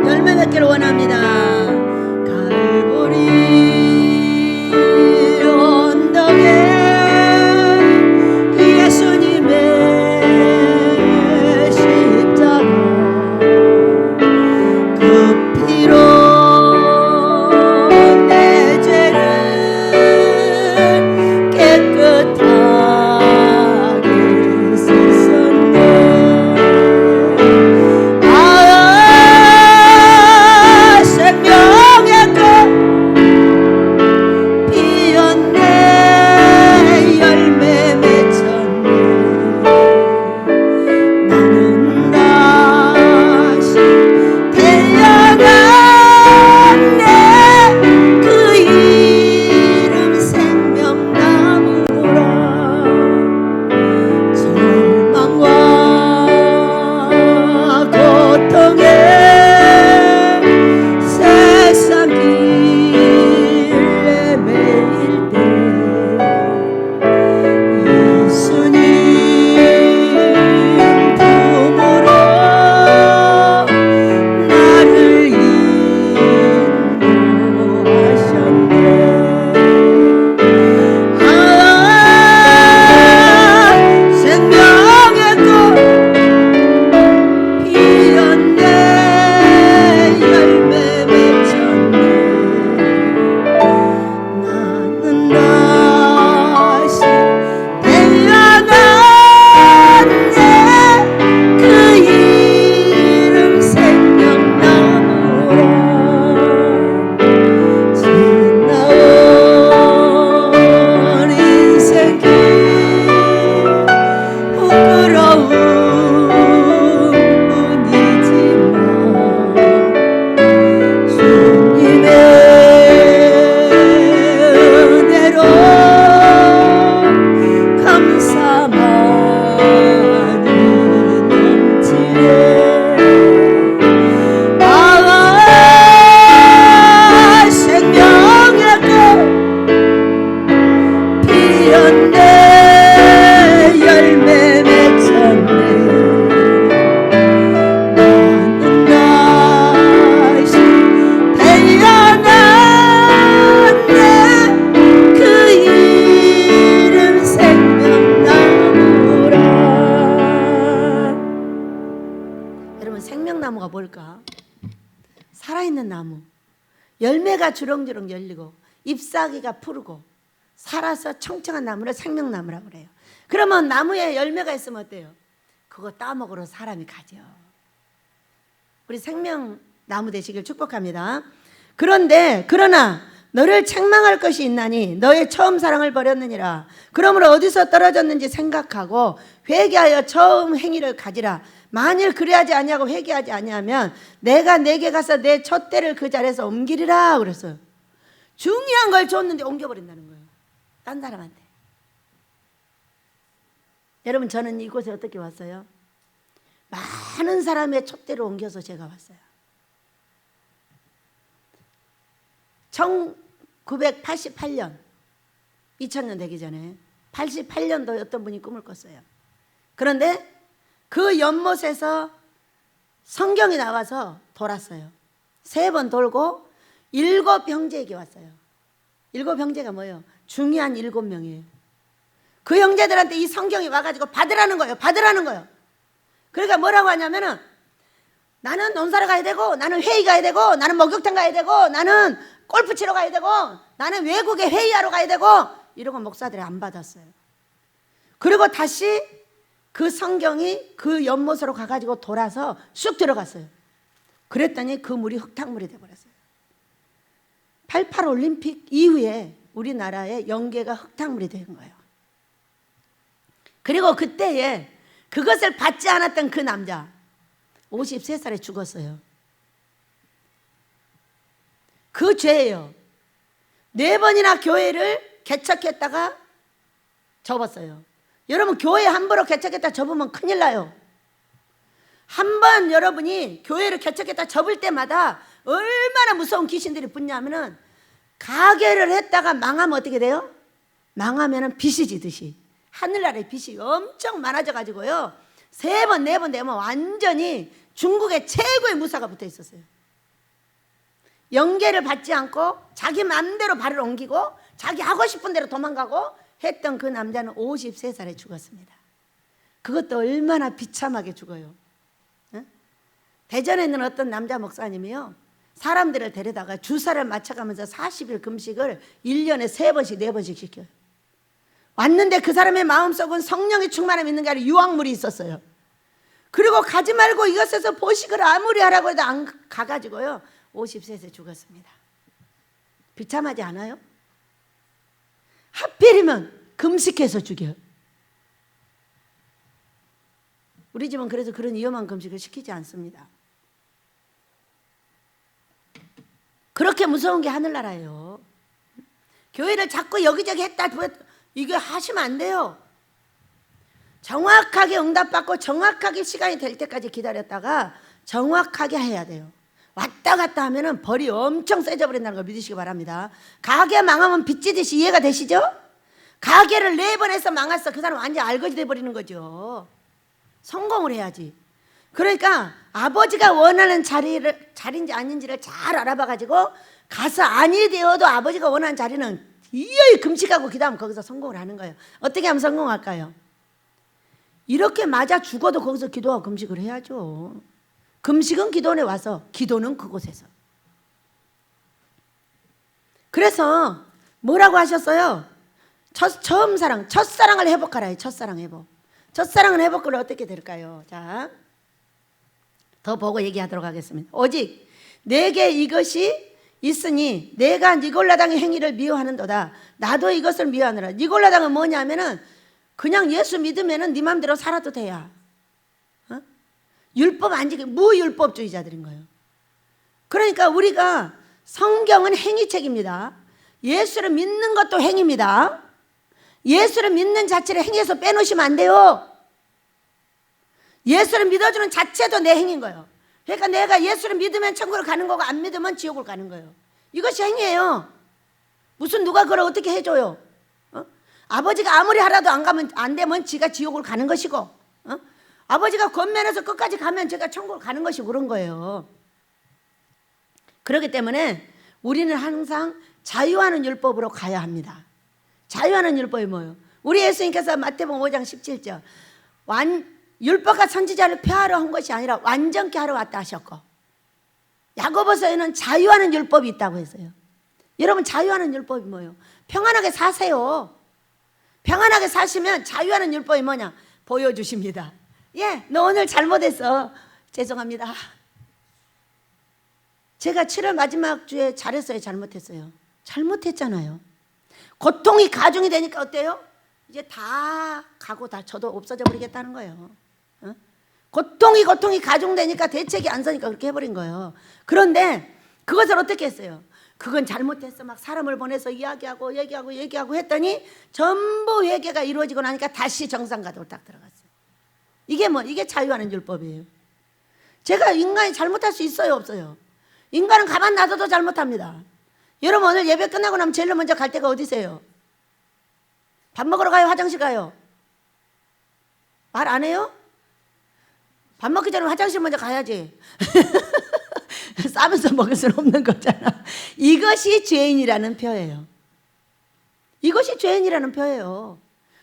A: 열매 맺기를 원합니다. 갈보리 그 피로 내 죄를 열매가 주렁주렁 열리고 잎사귀가 푸르고 살아서 청청한 나무를 생명나무라고 그래요. 그러면 나무에 열매가 있으면 어때요? 그거 따먹으러 사람이 가죠. 우리 생명나무 되시길 축복합니다. 그러나 너를 책망할 것이 있나니 너의 처음 사랑을 버렸느니라. 그러므로 어디서 떨어졌는지 생각하고 회개하여 처음 행위를 가지라. 만일 그래하지 아니하고 회개하지 아니하면 내가 내게 가서 내 촛대를 그 자리에서 옮기리라 그랬어요. 중요한 걸 줬는데 옮겨버린다는 거예요. 딴 사람한테. 여러분, 저는 이곳에 어떻게 왔어요? 많은 사람의 촛대를 옮겨서 제가 왔어요. 1988년 2000년 되기 전에 88년도에 어떤 분이 꿈을 꿨어요. 그런데 그 연못에서 성경이 나와서 돌았어요. 3번 돌고 7 형제에게 왔어요. 7 형제가 뭐예요? 중요한 7명이에요. 그 형제들한테 이 성경이 와가지고 받으라는 거예요. 받으라는 거예요. 그러니까 뭐라고 하냐면은 나는 논사로 가야 되고, 나는 회의 가야 되고, 나는 목욕탕 가야 되고, 나는 골프 치러 가야 되고, 나는 외국에 회의하러 가야 되고, 이러고 목사들이 안 받았어요. 그리고 다시 그 성경이 그 연못으로 가가지고 돌아서 쑥 들어갔어요. 그랬더니 그 물이 흙탕물이 돼버렸어요. 88 올림픽 이후에 우리나라의 연계가 흙탕물이 된 거예요. 그리고 그때에 그것을 받지 않았던 그 남자 53살에 죽었어요. 그 죄예요. 4번이나 교회를 개척했다가 접었어요. 여러분, 교회 함부로 개척했다 접으면 큰일 나요. 한 번 여러분이 교회를 개척했다 접을 때마다 얼마나 무서운 귀신들이 붙냐면은, 가게를 했다가 망하면 어떻게 돼요? 망하면은 빚이 지듯이 하늘나라에 빚이 엄청 많아져 가지고요, 3번 4번 되면 완전히 중국의 최고의 무사가 붙어 있었어요. 연계를 받지 않고 자기 마음대로 발을 옮기고 자기 하고 싶은 대로 도망가고 했던 그 남자는 53살에 죽었습니다. 그것도 얼마나 비참하게 죽어요. 대전에 있는 어떤 남자 목사님이요, 사람들을 데려다가 주사를 맞춰가면서 40일 금식을 1년에 3번씩 4번씩 시켜요. 왔는데 그 사람의 마음속은 성령의 충만함이 있는 게 아니라 유황물이 있었어요. 그리고 가지 말고 이것에서 보식을 아무리 하라고 해도 안 가가지고요 53세 죽었습니다. 비참하지 않아요? 하필이면 금식해서 죽여요. 우리 집은 그래서 그런 위험한 금식을 시키지 않습니다. 그렇게 무서운 게 하늘나라예요. 교회를 자꾸 여기저기 했다 이게 하시면 안 돼요. 정확하게 응답받고 정확하게 시간이 될 때까지 기다렸다가 정확하게 해야 돼요. 왔다 갔다 하면은 벌이 엄청 세져 버린다는 걸 믿으시기 바랍니다. 가게 망하면 빚지듯이 이해가 되시죠? 가게를 4번 해서 망했어. 그 사람 완전 알거지 돼버리는 거죠. 성공을 해야지. 그러니까 아버지가 원하는 자리인지 아닌지를 잘 알아봐가지고 가서 아니 되어도 아버지가 원하는 자리는 이어이 금식하고 기도하면 거기서 성공을 하는 거예요. 어떻게 하면 성공할까요? 이렇게 맞아 죽어도 거기서 기도하고 금식을 해야죠. 금식은 기도원에 와서, 기도는 그곳에서. 그래서 뭐라고 하셨어요? 처음 사랑, 첫사랑을 회복하라 해요. 첫사랑 회복. 첫사랑을 회복을 어떻게 될까요? 자, 더 보고 얘기하도록 하겠습니다. 오직 내게 이것이 있으니 내가 니골라당의 행위를 미워하는도다. 나도 이것을 미워하느라. 니골라당은 뭐냐면은 그냥 예수 믿으면은 네 맘대로 살아도 돼야. 율법 안 지키고 무율법주의자들인 거예요. 그러니까 우리가 성경은 행위책입니다. 예수를 믿는 것도 행위입니다. 예수를 믿는 자체를 행위에서 빼놓으시면 안 돼요. 예수를 믿어주는 자체도 내 행위인 거예요. 그러니까 내가 예수를 믿으면 천국을 가는 거고 안 믿으면 지옥을 가는 거예요. 이것이 행위예요. 무슨 누가 그걸 어떻게 해줘요? 아버지가 아무리 하라도 안 되면 지가 지옥을 가는 것이고, 아버지가 권면해서 끝까지 가면 제가 천국을 가는 것이 그런 거예요. 그렇기 때문에 우리는 항상 자유하는 율법으로 가야 합니다. 자유하는 율법이 뭐예요? 우리 예수님께서 마태복음 5장 17절 율법과 선지자를 폐하러 한 것이 아니라 완전케 하러 왔다 하셨고, 야고보서에는 자유하는 율법이 있다고 했어요. 여러분, 자유하는 율법이 뭐예요? 평안하게 사세요. 평안하게 사시면 자유하는 율법이 뭐냐? 보여주십니다. 예, 너 오늘 잘못했어. 죄송합니다. 제가 7월 마지막 주에 잘했어요, 잘못했어요? 잘못했잖아요. 고통이 가중이 되니까 어때요? 이제 다 가고 다 저도 없어져 버리겠다는 거예요. 어? 고통이 가중되니까 대책이 안 서니까 그렇게 해버린 거예요. 그런데 그것을 어떻게 했어요? 그건 잘못했어. 막 사람을 보내서 얘기하고 했더니 전부 회개가 이루어지고 나니까 다시 정상가도로 딱 들어갔어요. 이게 자유하는 율법이에요. 제가 인간이 잘못할 수 있어요, 없어요? 인간은 가만 놔둬도 잘못합니다. 여러분, 오늘 예배 끝나고 나면 제일 먼저 갈 데가 어디세요? 밥 먹으러 가요? 화장실 가요? 말 안 해요? 밥 먹기 전에 화장실 먼저 가야지. 싸면서 먹을 수는 없는 거잖아. 이것이 죄인이라는 표예요. 이것이 죄인이라는 표예요.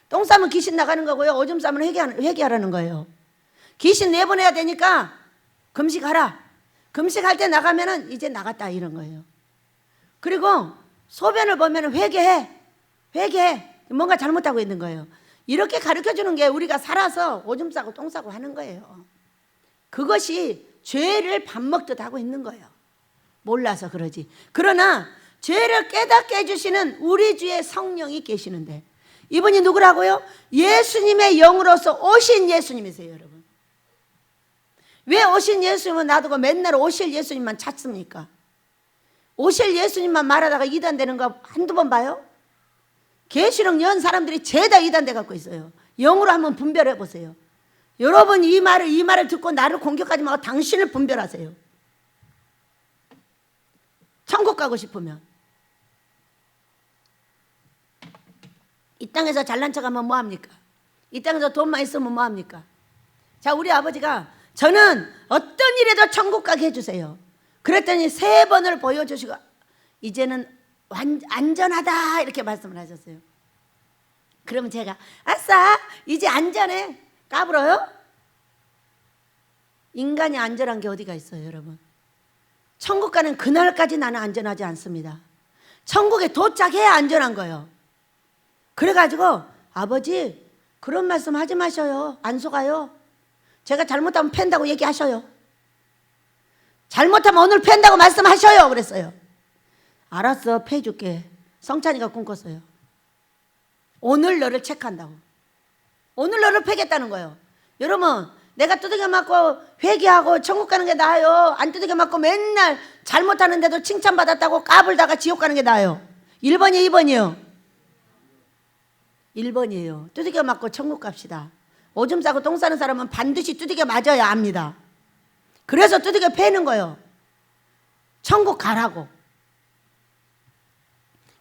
A: 똥 싸면 귀신 나가는 거고요. 오줌 싸면 회개하라는 거예요. 귀신 내보내야 되니까 금식하라. 금식할 때 나가면은 이제 나갔다 이런 거예요. 그리고 소변을 보면 회개해. 뭔가 잘못하고 있는 거예요. 이렇게 가르쳐주는 게 우리가 살아서 오줌 싸고 똥 싸고 하는 거예요. 그것이 죄를 밥 먹듯 하고 있는 거예요. 몰라서 그러지. 그러나 죄를 깨닫게 해주시는 우리 주의 성령이 계시는데, 이분이 누구라고요? 예수님의 영으로서 오신 예수님이세요, 여러분. 왜 오신 예수님은 놔두고 맨날 오실 예수님만 찾습니까? 오실 예수님만 말하다가 이단되는 거 한두 번 봐요? 계시록 연 사람들이 죄다 이단돼 갖고 있어요. 영으로 한번 분별해 보세요. 여러분, 이 말을 듣고 나를 공격하지 말고 당신을 분별하세요. 천국 가고 싶으면. 이 땅에서 잘난 척하면 뭐합니까? 이 땅에서 돈만 있으면 뭐합니까? 자, 우리 아버지가 저는 어떤 일에도 천국 가게 해주세요. 그랬더니 3번을 보여주시고 이제는 안전하다 이렇게 말씀을 하셨어요. 그러면 제가 아싸 이제 안전해. 까불어요? 인간이 안전한 게 어디가 있어요, 여러분? 천국 가는 그날까지 나는 안전하지 않습니다. 천국에 도착해야 안전한 거예요. 그래가지고 아버지 그런 말씀 하지 마셔요. 안 속아요. 제가 잘못하면 팬다고 얘기하셔요. 잘못하면 오늘 팬다고 말씀하셔요. 그랬어요. 알았어, 패줄게. 성찬이가 꿈꿨어요. 오늘 너를 체크한다고. 오늘 너를 패겠다는 거예요. 여러분, 내가 두들겨 맞고 회개하고 천국 가는 게 나아요? 안 두들겨 맞고 맨날 잘못하는데도 칭찬받았다고 까불다가 지옥 가는 게 나아요? 1번이에요, 2번이에요? 1번이에요. 두들겨 맞고 천국 갑시다. 오줌 싸고 똥 싸는 사람은 반드시 두들겨 맞아야 합니다. 그래서 두들겨 패는 거예요. 천국 가라고.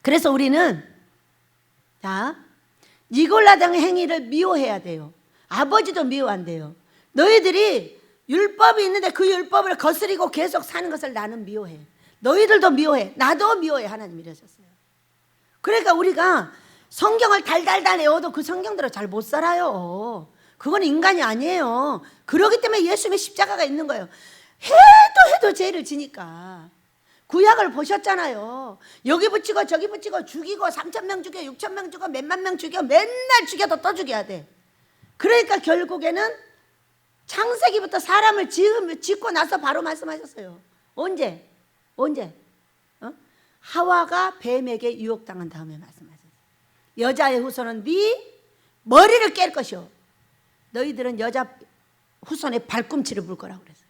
A: 그래서 우리는 니골라당 행위를 미워해야 돼요. 아버지도 미워한대요. 너희들이 율법이 있는데 그 율법을 거스리고 계속 사는 것을 나는 미워해. 너희들도 미워해. 나도 미워해. 하나님이 이러셨어요. 그러니까 우리가 성경을 달달달 외워도 그 성경대로 잘 못 살아요. 그건 인간이 아니에요. 그렇기 때문에 예수님의 십자가가 있는 거예요. 해도 죄를 지니까. 구약을 보셨잖아요. 여기 붙이고 저기 붙이고 죽이고 3,000명 죽여 6,000명 죽여 몇만 명 죽여 맨날 죽여도 또 죽여야 돼. 그러니까 결국에는 창세기부터 사람을 짓고 나서 바로 말씀하셨어요. 언제? 하와가 뱀에게 유혹당한 다음에 말씀하셨어요. 여자의 후손은 네 머리를 깰 것이요 너희들은 여자 후손의 발꿈치를 물 거라고 그랬어요.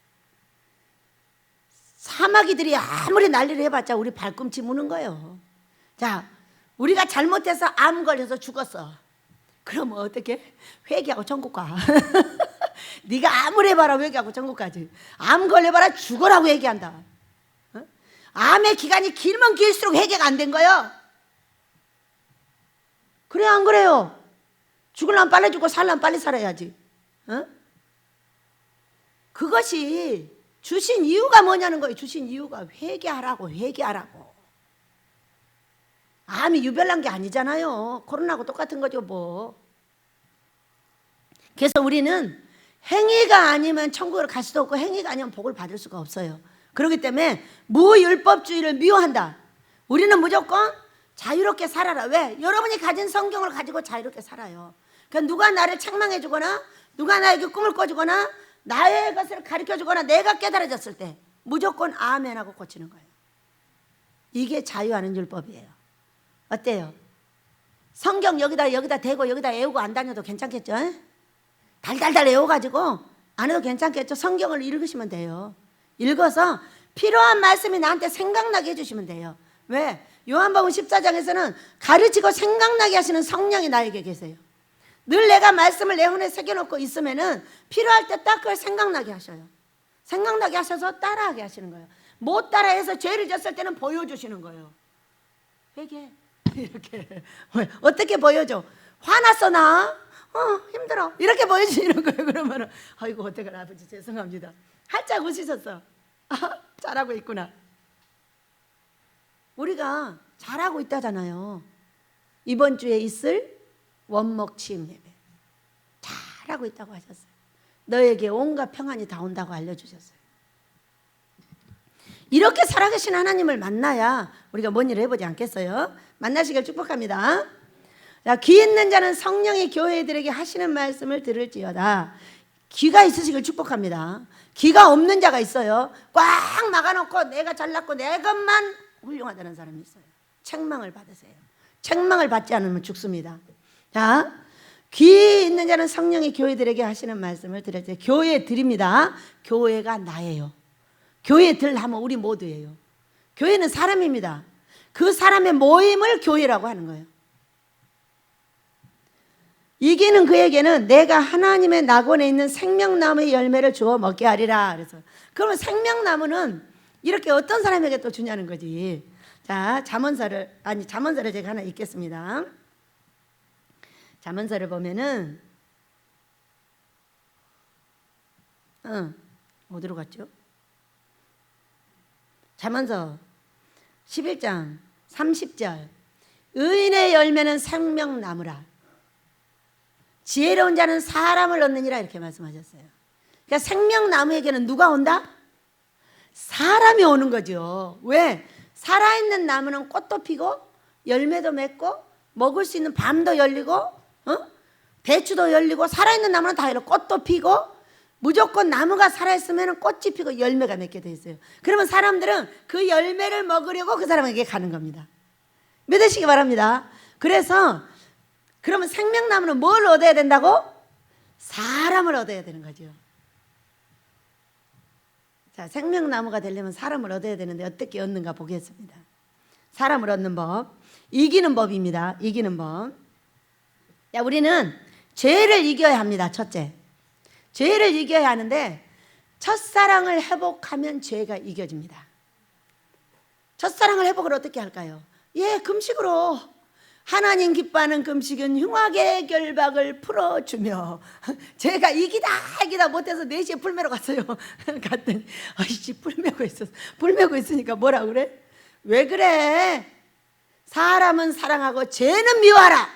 A: 사마귀들이 아무리 난리를 해봤자 우리 발꿈치 무는 거예요. 자, 우리가 잘못해서 암 걸려서 죽었어. 그러면 어떻게? 회개하고 천국 가. 네가 아무리 해봐라 회개하고 천국 가지. 암 걸려봐라 죽어라고 얘기한다. 어? 암의 기간이 길면 길수록 회개가 안 된 거예요. 그래 안 그래요? 죽으려면 빨리 죽고 살려면 빨리 살아야지. 어? 그것이 주신 이유가 뭐냐는 거예요. 주신 이유가 회개하라고. 암이 유별난 게 아니잖아요. 코로나하고 똑같은 거죠 뭐. 그래서 우리는 행위가 아니면 천국을 갈 수도 없고 행위가 아니면 복을 받을 수가 없어요. 그렇기 때문에 무율법주의를 미워한다. 우리는 무조건 자유롭게 살아라. 왜? 여러분이 가진 성경을 가지고 자유롭게 살아요. 그러니까 누가 나를 책망해 주거나 누가 나에게 꿈을 꿔주거나 나의 것을 가르쳐 주거나 내가 깨달아졌을 때 무조건 아멘하고 고치는 거예요. 이게 자유하는 율법이에요. 어때요? 성경 여기다 대고 여기다 애우고 안 다녀도 괜찮겠죠? 달달달 애워가지고 안 해도 괜찮겠죠? 성경을 읽으시면 돼요. 읽어서 필요한 말씀이 나한테 생각나게 해주시면 돼요. 왜? 요한복음 14장에서는 가르치고 생각나게 하시는 성령이 나에게 계세요. 늘 내가 말씀을 내 혼에 새겨놓고 있으면은 필요할 때 딱 그걸 생각나게 하셔요. 생각나게 하셔서 따라하게 하시는 거예요. 못 따라해서 죄를 졌을 때는 보여주시는 거예요. 회개 이렇게 어떻게 보여줘? 화났어 나? 힘들어 이렇게 보여주시는 거예요. 그러면은 아이고 어떡하나 아버지 죄송합니다. 활짝 웃으셨어. 잘하고 있구나. 우리가 잘하고 있다잖아요. 이번 주에 있을 원목 취임 예배 잘하고 있다고 하셨어요. 너에게 온갖 평안이 다 온다고 알려주셨어요. 이렇게 살아계신 하나님을 만나야 우리가 뭔 일을 해보지 않겠어요? 만나시길 축복합니다. 자, 귀 있는 자는 성령이 교회들에게 하시는 말씀을 들을지어다. 귀가 있으시길 축복합니다. 귀가 없는 자가 있어요. 꽉 막아놓고 내가 잘났고 내 것만 훌륭하다는 사람이 있어요. 책망을 받으세요. 책망을 받지 않으면 죽습니다. 자, 귀 있는 자는 성령이 교회들에게 하시는 말씀을 들을 때 교회 드립니다. 교회가 나예요. 교회 들 하면 우리 모두예요. 교회는 사람입니다. 그 사람의 모임을 교회라고 하는 거예요. 이기는 그에게는 내가 하나님의 낙원에 있는 생명나무의 열매를 주어 먹게 하리라. 그래서 그러면 생명나무는 이렇게 어떤 사람에게 또 주냐는 거지. 자, 잠언서를 제가 하나 읽겠습니다. 잠언서를 보면은 어디로 갔죠? 잠언서 11장 30절 의인의 열매는 생명나무라 지혜로운 자는 사람을 얻느니라 이렇게 말씀하셨어요. 그러니까 생명나무에게는 누가 온다? 사람이 오는 거죠. 왜? 살아있는 나무는 꽃도 피고 열매도 맺고 먹을 수 있는 밤도 열리고 배추도 열리고 살아있는 나무는 다 열리고 꽃도 피고 무조건 나무가 살아있으면 꽃이 피고 열매가 맺게 돼 있어요. 그러면 사람들은 그 열매를 먹으려고 그 사람에게 가는 겁니다. 믿으시기 바랍니다. 그래서 그러면 생명나무는 뭘 얻어야 된다고? 사람을 얻어야 되는 거죠. 자, 생명나무가 되려면 사람을 얻어야 되는데 어떻게 얻는가 보겠습니다. 사람을 얻는 법, 이기는 법입니다. 이기는 법. 야, 우리는 죄를 이겨야 합니다. 첫째, 죄를 이겨야 하는데 첫사랑을 회복하면 죄가 이겨집니다. 첫사랑을 회복을 어떻게 할까요? 금식으로. 하나님 기뻐하는 금식은 흉악의 결박을 풀어주며. 제가 이기다 못해서 4시에 풀 매러 갔어요. 갔더니 아이씨 풀 매고 있었어. 풀 매고 있으니까 뭐라 그래? 왜 그래? 사람은 사랑하고 죄는 미워하라.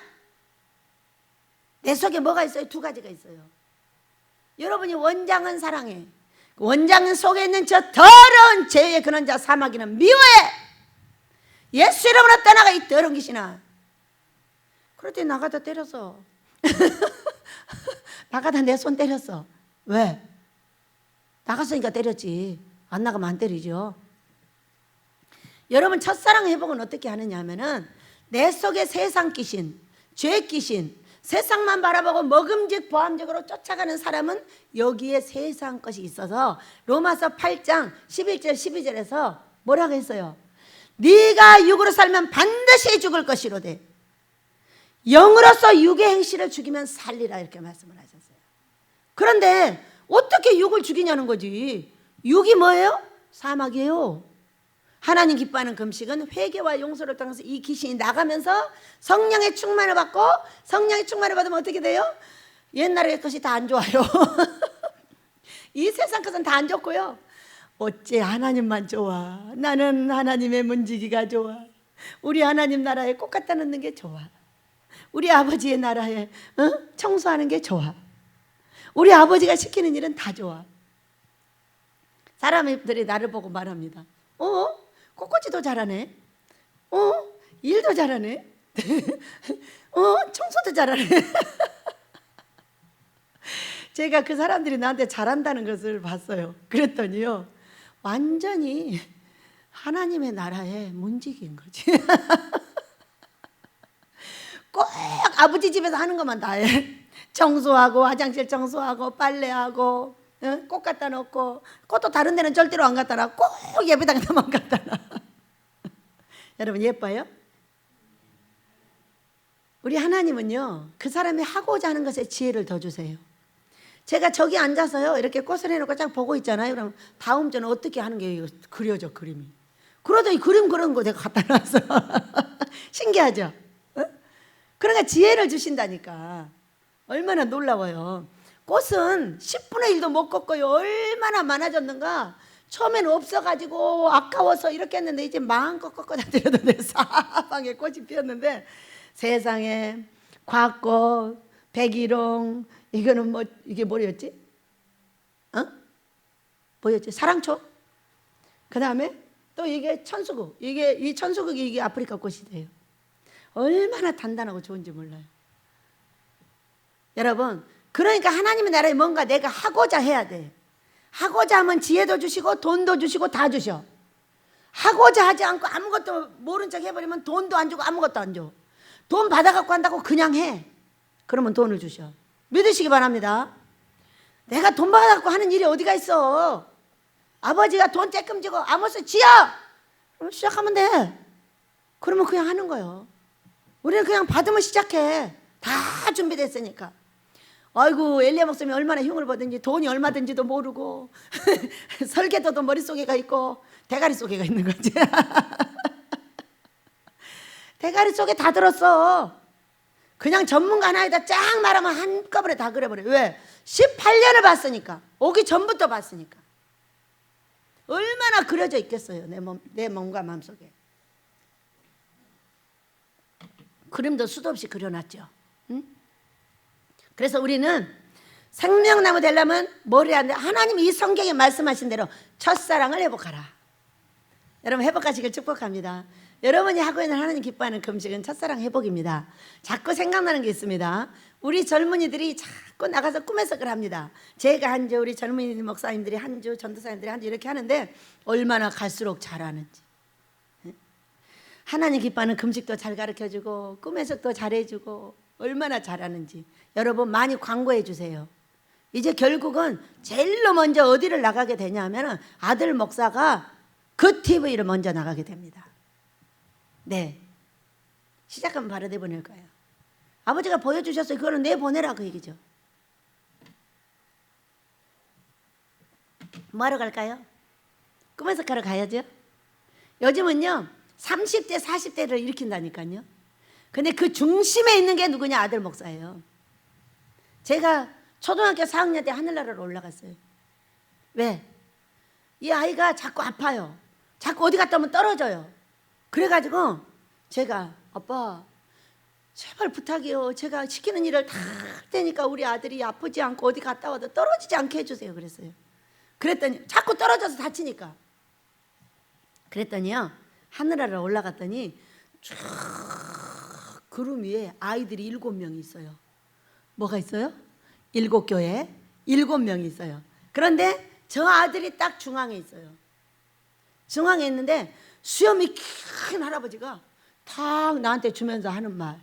A: 내 속에 뭐가 있어요? 2가지가 있어요. 여러분이 원장은 사랑해. 원장 속에 있는 저 더러운 죄의 근원 자 사마귀는 미워해. 예수 이름으로 떠나가 이 더러운 귀신아. 그럴 때 나가다 때렸어. 나가다 내 손 때렸어. 왜? 나갔으니까 때렸지. 안 나가면 안 때리죠. 여러분 첫사랑 회복은 어떻게 하느냐 하면은 내 속에 세상 귀신, 죄 귀신, 세상만 바라보고 먹음직 보암직으로 쫓아가는 사람은 여기에 세상 것이 있어서 로마서 8장 11절 12절에서 뭐라고 했어요? 네가 육으로 살면 반드시 죽을 것이로되 영으로서 육의 행실을 죽이면 살리라 이렇게 말씀을 하셨어요. 그런데 어떻게 육을 죽이냐는 거지. 육이 뭐예요? 사막이에요. 하나님 기뻐하는 금식은 회개와 용서를 통해서 이 귀신이 나가면서 성령의 충만을 받고 성령의 충만을 받으면 어떻게 돼요? 옛날의 것이 다 안 좋아요. 이 세상 것은 다 안 좋고요. 어째 하나님만 좋아. 나는 하나님의 문지기가 좋아. 우리 하나님 나라에 꽃 갖다 놓는 게 좋아. 우리 아버지의 나라에 청소하는 게 좋아. 우리 아버지가 시키는 일은 다 좋아. 사람들이 나를 보고 말합니다. 꽃꽂이도 잘하네. 일도 잘하네. 청소도 잘하네. 제가 그 사람들이 나한테 잘한다는 것을 봤어요. 그랬더니요, 완전히 하나님의 나라에 문지기인 거지. 꼭 아버지 집에서 하는 것만 다 해. 청소하고, 화장실 청소하고, 빨래하고, 꽃 갖다 놓고, 꽃도 다른 데는 절대로 안 갖다 놔. 꼭 예배당에만 갖다 놔. 여러분, 예뻐요? 우리 하나님은요, 그 사람이 하고자 하는 것에 지혜를 더 주세요. 제가 저기 앉아서요, 이렇게 꽃을 해놓고 쫙 보고 있잖아요. 그럼 다음 주는 어떻게 하는 게 그려져, 그림이. 그러더니 그림 그런 거 내가 갖다 놨어. 신기하죠? 그러니까 지혜를 주신다니까. 얼마나 놀라워요. 꽃은 10분의 1도 못 꺾어요. 얼마나 많아졌는가. 처음에는 없어가지고 아까워서 이렇게 했는데 이제 마음껏 꺾어다 드려도 돼. 사방에 꽃이 피었는데, 세상에 곽꽃, 백일홍, 이거는 뭐, 이게 뭐였지? 뭐였지? 사랑초? 그 다음에 또 이게 천수국. 이 천수국이 이게 아프리카 꽃이 돼요. 얼마나 단단하고 좋은지 몰라요. 여러분, 그러니까 하나님의 나라에 뭔가 내가 하고자 해야 돼. 하고자 하면 지혜도 주시고 돈도 주시고 다 주셔. 하고자 하지 않고 아무것도 모른 척 해버리면 돈도 안 주고 아무것도 안 줘. 돈 받아갖고 한다고 그냥 해. 그러면 돈을 주셔. 믿으시기 바랍니다. 내가 돈 받아갖고 하는 일이 어디가 있어. 아버지가 돈 쬐끔 주고 아모스 지어! 그럼 시작하면 돼. 그러면 그냥 하는 거예요. 우리는 그냥 받으면 시작해. 다 준비됐으니까. 아이고, 엘리야 목사님이 얼마나 흉을 보든지 돈이 얼마든지도 모르고 설계도도 머릿속에가 있고 대가리 속에가 있는 거지. 대가리 속에 다 들었어. 그냥 전문가 하나에다 쫙 말하면 한꺼번에 다 그려버려. 왜? 18년을 봤으니까. 오기 전부터 봤으니까. 얼마나 그려져 있겠어요, 내 몸과 마음속에. 그림도 수도 없이 그려놨죠. 응? 그래서 우리는 생명나무 되려면 뭘 해야 돼? 하나님이 이 성경에 말씀하신 대로 첫사랑을 회복하라. 여러분, 회복하시길 축복합니다. 여러분이 하고 있는 하나님 기뻐하는 금식은 첫사랑 회복입니다. 자꾸 생각나는 게 있습니다. 우리 젊은이들이 자꾸 나가서 꿈해석을 합니다. 제가 한 주, 우리 젊은이 목사님들이 한 주, 전도사님들이 한 주 이렇게 하는데 얼마나 갈수록 잘하는지. 하나님 기뻐하는 금식도 잘 가르쳐주고 꿈해석도 잘해주고 얼마나 잘하는지. 여러분, 많이 광고해 주세요. 이제 결국은 제일로 먼저 어디를 나가게 되냐면 아들 목사가 그 TV를 먼저 나가게 됩니다. 네, 시작하면 바로 내보낼 거예요. 아버지가 보여주셨어요. 그거는 내보내라, 그 얘기죠. 뭐하러 갈까요? 꿈해석하러 가야죠. 요즘은요 30대 40대를 일으킨다니까요. 근데 그 중심에 있는 게 누구냐? 아들 목사예요. 제가 초등학교 4학년 때 하늘나라로 올라갔어요. 왜? 이 아이가 자꾸 아파요. 자꾸 어디 갔다 오면 떨어져요. 그래가지고 제가, 아빠 제발 부탁이요. 제가 시키는 일을 다 할 테니까 우리 아들이 아프지 않고 어디 갔다 와도 떨어지지 않게 해주세요. 그랬어요. 그랬더니 자꾸 떨어져서 다치니까. 그랬더니요, 하늘나라로 올라갔더니 쭉 구름 위에 아이들이 7명이 있어요. 뭐가 있어요? 7교회 7명이 있어요. 그런데 저 아들이 딱 중앙에 있어요. 중앙에 있는데 수염이 긴 할아버지가 탁 나한테 주면서 하는 말,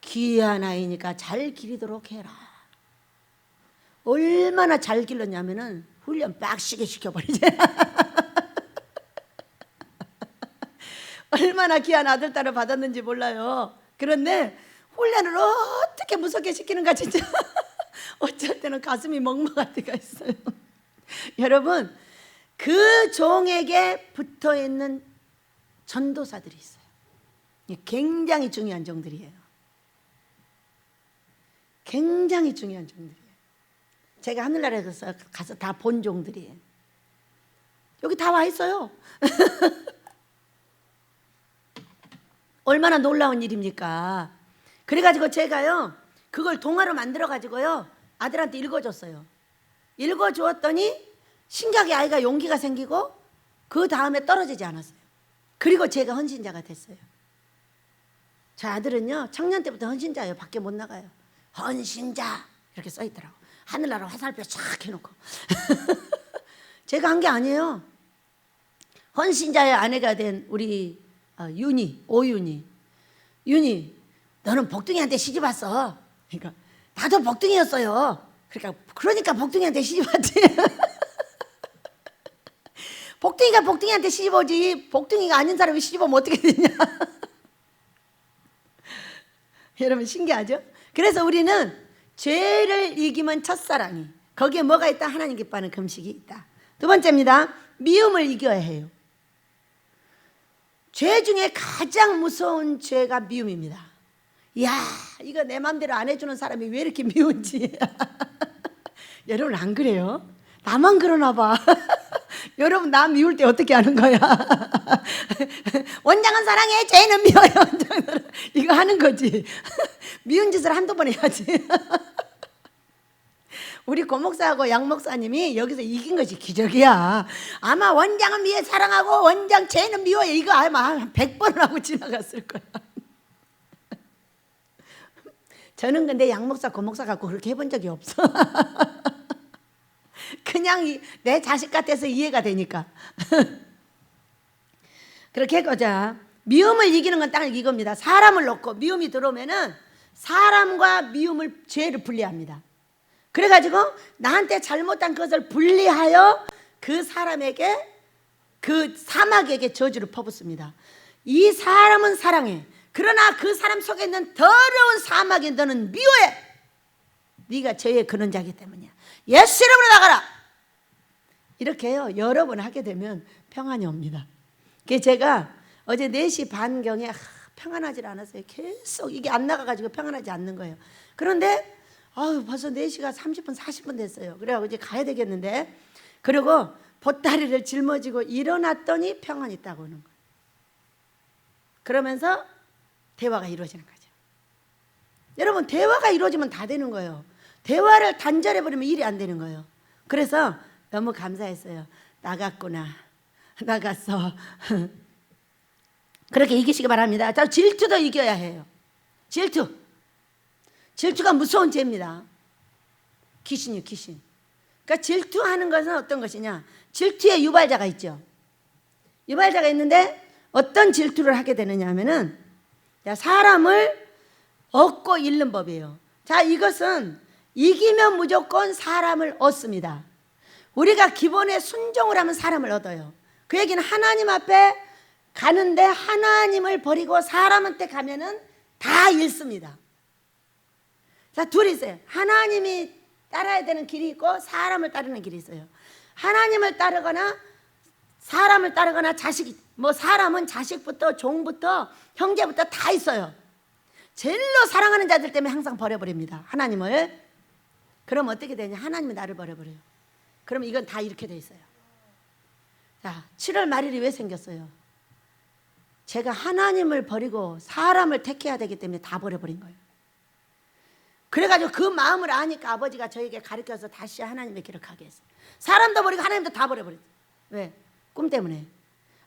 A: 귀한 아이니까 잘 기리도록 해라. 얼마나 잘 길렀냐면은 훈련 빡시게 시켜버리지. 얼마나 귀한 아들, 딸을 받았는지 몰라요. 그런데 훈련을 어떻게 무섭게 시키는가 진짜 어쩔 때는 가슴이 먹먹할 때가 있어요. 여러분, 그 종에게 붙어있는 전도사들이 있어요. 굉장히 중요한 종들이에요. 굉장히 중요한 종들이에요. 제가 하늘나라에 가서 다 본 종들이에요. 여기 다 와 있어요. 얼마나 놀라운 일입니까? 그래가지고 제가요 그걸 동화로 만들어가지고요 아들한테 읽어줬어요. 읽어주었더니 신기하게 아이가 용기가 생기고 그 다음에 떨어지지 않았어요. 그리고 제가 헌신자가 됐어요. 저 아들은요, 청년 때부터 헌신자예요. 밖에 못 나가요. 헌신자 이렇게 써 있더라고. 하늘나라 화살표 쫙 해놓고. 제가 한 게 아니에요. 헌신자의 아내가 된 우리 윤희, 오윤희. 윤희, 너는 복둥이한테 시집 왔어. 그러니까 나도 복둥이였어요. 그러니까 복둥이한테 시집 왔지. 복둥이가 복둥이한테 시집 오지 복둥이가 아닌 사람이 시집 오면 어떻게 되냐. 여러분 신기하죠? 그래서 우리는 죄를 이기면 첫사랑이, 거기에 뭐가 있다? 하나님 기뻐하는 금식이 있다. 두 번째입니다. 미움을 이겨야 해요. 죄 중에 가장 무서운 죄가 미움입니다. 이야, 이거 내 마음대로 안 해주는 사람이 왜 이렇게 미운지. 여러분 안 그래요? 나만 그러나 봐. 여러분 나 미울 때 어떻게 하는 거야? 원장은 사랑해, 죄는 미워요. 이거 하는 거지. 미운 짓을 한두 번 해야지. 우리 고목사하고 양목사님이 여기서 이긴 것이 기적이야. 아마 원장은 미워 사랑하고 원장 죄는 미워요. 이거 아마 100번을 하고 지나갔을 거야. 저는 근데 양목사 고목사 갖고 그렇게 해본 적이 없어. 그냥 내 자식 같아서 이해가 되니까. 그렇게 해보자. 미움을 이기는 건 딱 이겁니다. 사람을 놓고 미움이 들어오면은 사람과 미움을 죄를 분리합니다. 그래가지고 나한테 잘못한 것을 분리하여 그 사람에게, 그 사막에게 저주를 퍼붓습니다. 이 사람은 사랑해. 그러나 그 사람 속에 있는 더러운 사막에 너는 미워해. 네가 죄의 근원자이기 때문이야. 예수 이름으로 나가라. 이렇게 해요. 여러 번 하게 되면 평안이 옵니다. 그래서 제가 어제 4시 반경에 평안하지 않았어요. 계속 이게 안 나가가지고 평안하지 않는 거예요. 그런데 벌써 4시가 30분 40분 됐어요. 그래가지고 이제 가야 되겠는데, 그리고 보따리를 짊어지고 일어났더니 평안이 있다고 하는 거예요. 그러면서 대화가 이루어지는 거죠. 여러분 대화가 이루어지면 다 되는 거예요. 대화를 단절해버리면 일이 안 되는 거예요. 그래서 너무 감사했어요. 나갔구나. 나갔어. 그렇게 이기시기 바랍니다. 자, 질투도 이겨야 해요. 질투가 무서운 죄입니다. 귀신이요, 귀신. 그러니까 질투하는 것은 어떤 것이냐? 질투의 유발자가 있죠. 유발자가 있는데 어떤 질투를 하게 되느냐 하면은 사람을 얻고 잃는 법이에요. 자, 이것은 이기면 무조건 사람을 얻습니다. 우리가 기본에 순종을 하면 사람을 얻어요. 그 얘기는 하나님 앞에 가는데 하나님을 버리고 사람한테 가면은 다 잃습니다. 자, 둘이 있어요. 하나님이 따라야 되는 길이 있고 사람을 따르는 길이 있어요. 하나님을 따르거나 사람을 따르거나 사람은 자식부터 종부터 형제부터 다 있어요. 제일로 사랑하는 자들 때문에 항상 버려버립니다. 하나님을. 그럼 어떻게 되냐? 하나님이 나를 버려버려요. 그럼 이건 다 이렇게 돼 있어요. 자, 7월 말일이 왜 생겼어요? 제가 하나님을 버리고 사람을 택해야 되기 때문에 다 버려버린 거예요. 그래가지고 그 마음을 아니까 아버지가 저에게 가르쳐서 다시 하나님의 길을 가게 했어요. 사람도 버리고 하나님도 다 버려버렸어요. 왜? 꿈 때문에.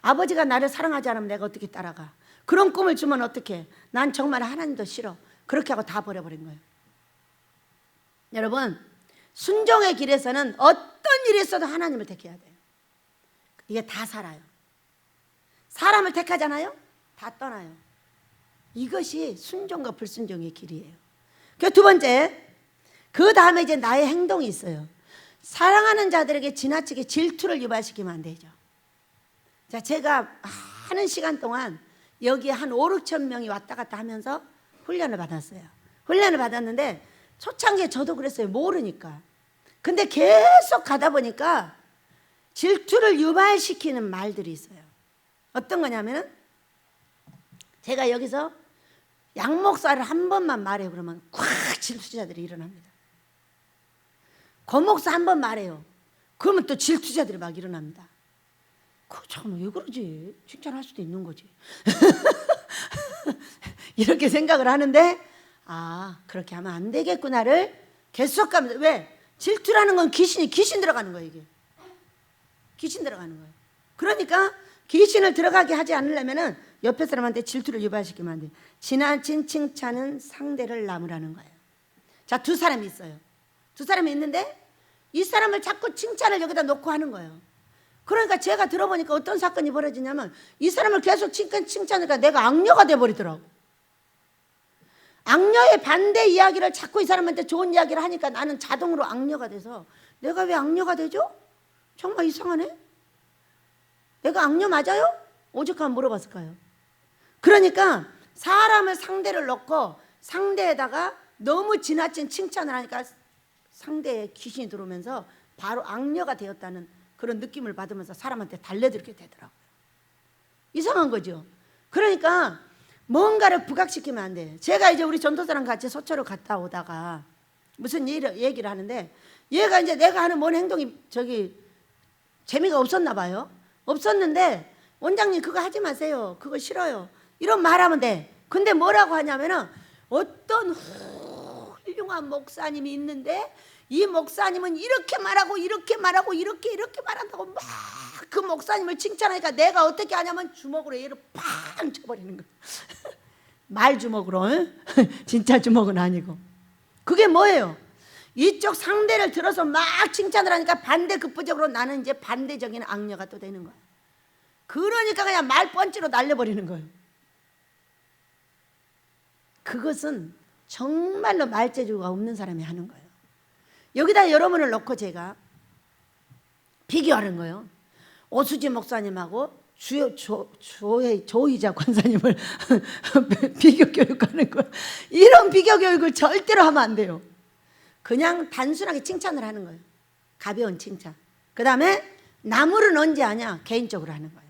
A: 아버지가 나를 사랑하지 않으면 내가 어떻게 따라가? 그런 꿈을 주면 어떡해? 난 정말 하나님도 싫어. 그렇게 하고 다 버려버린 거예요. 여러분, 순종의 길에서는 어떤 일이 있어도 하나님을 택해야 돼요. 이게 다 살아요. 사람을 택하잖아요? 다 떠나요. 이것이 순종과 불순종의 길이에요. 그 두 번째, 그 다음에 이제 나의 행동이 있어요. 사랑하는 자들에게 지나치게 질투를 유발시키면 안 되죠. 자, 제가 많은 시간 동안 여기에 한 5, 6천 명이 왔다 갔다 하면서 훈련을 받았어요. 훈련을 받았는데 초창기에 저도 그랬어요. 모르니까. 근데 계속 가다 보니까 질투를 유발시키는 말들이 있어요. 어떤 거냐면은 제가 여기서 양목사를 한 번만 말해요. 그러면 콱 질투자들이 일어납니다. 고목사 한 번 말해요. 그러면 또 질투자들이 막 일어납니다. 잠깐만, 왜 그러지? 칭찬할 수도 있는 거지. 이렇게 생각을 하는데 그렇게 하면 안 되겠구나를 계속 가면서. 왜? 질투라는 건 귀신 들어가는 거예요. 이게 귀신 들어가는 거예요. 그러니까 귀신을 들어가게 하지 않으려면은 옆에 사람한테 질투를 유발시키면 안 돼요. 지나친 칭찬은 상대를 나무라는 거예요. 자, 두 사람이 있어요. 두 사람이 있는데 이 사람을 자꾸 칭찬을 여기다 놓고 하는 거예요. 그러니까 제가 들어보니까 어떤 사건이 벌어지냐면 이 사람을 계속 칭찬하니까 내가 악녀가 돼버리더라고. 악녀의 반대 이야기를 자꾸 이 사람한테 좋은 이야기를 하니까 나는 자동으로 악녀가 돼서 내가 왜 악녀가 되죠? 정말 이상하네. 내가 악녀 맞아요? 오죽하면 물어봤을까요? 그러니까 사람을 상대를 놓고 상대에다가 너무 지나친 칭찬을 하니까 상대에 귀신이 들어오면서 바로 악녀가 되었다는 그런 느낌을 받으면서 사람한테 달려들게 되더라고요. 이상한 거죠. 그러니까 뭔가를 부각시키면 안 돼요. 제가 이제 우리 전도사랑 같이 서초로 갔다 오다가 무슨 얘기를 하는데 얘가 이제 내가 하는 뭔 행동이 재미가 없었나 봐요. 없었는데 원장님 그거 하지 마세요. 그거 싫어요. 이런 말하면 돼. 근데 뭐라고 하냐면은 어떤 훌륭한 목사님이 있는데 이 목사님은 이렇게 말하고 이렇게 말하고 이렇게 말한다고 막 그 목사님을 칭찬하니까 내가 어떻게 하냐면 주먹으로 얘를 팡 쳐버리는 거야. 말 주먹으로. 진짜 주먹은 아니고. 그게 뭐예요? 이쪽 상대를 들어서 막 칭찬을 하니까 반대급부적으로 나는 이제 반대적인 악녀가 또 되는 거야. 그러니까 그냥 말 펀치로 날려버리는 거예요. 그것은 정말로 말재주가 없는 사람이 하는 거예요. 여기다 여러분을 놓고 제가 비교하는 거예요. 오수지 목사님하고 조의자 권사님을 비교 교육하는 거예요. 이런 비교 교육을 절대로 하면 안 돼요. 그냥 단순하게 칭찬을 하는 거예요. 가벼운 칭찬. 그 다음에 나무는 언제 하냐? 개인적으로 하는 거예요.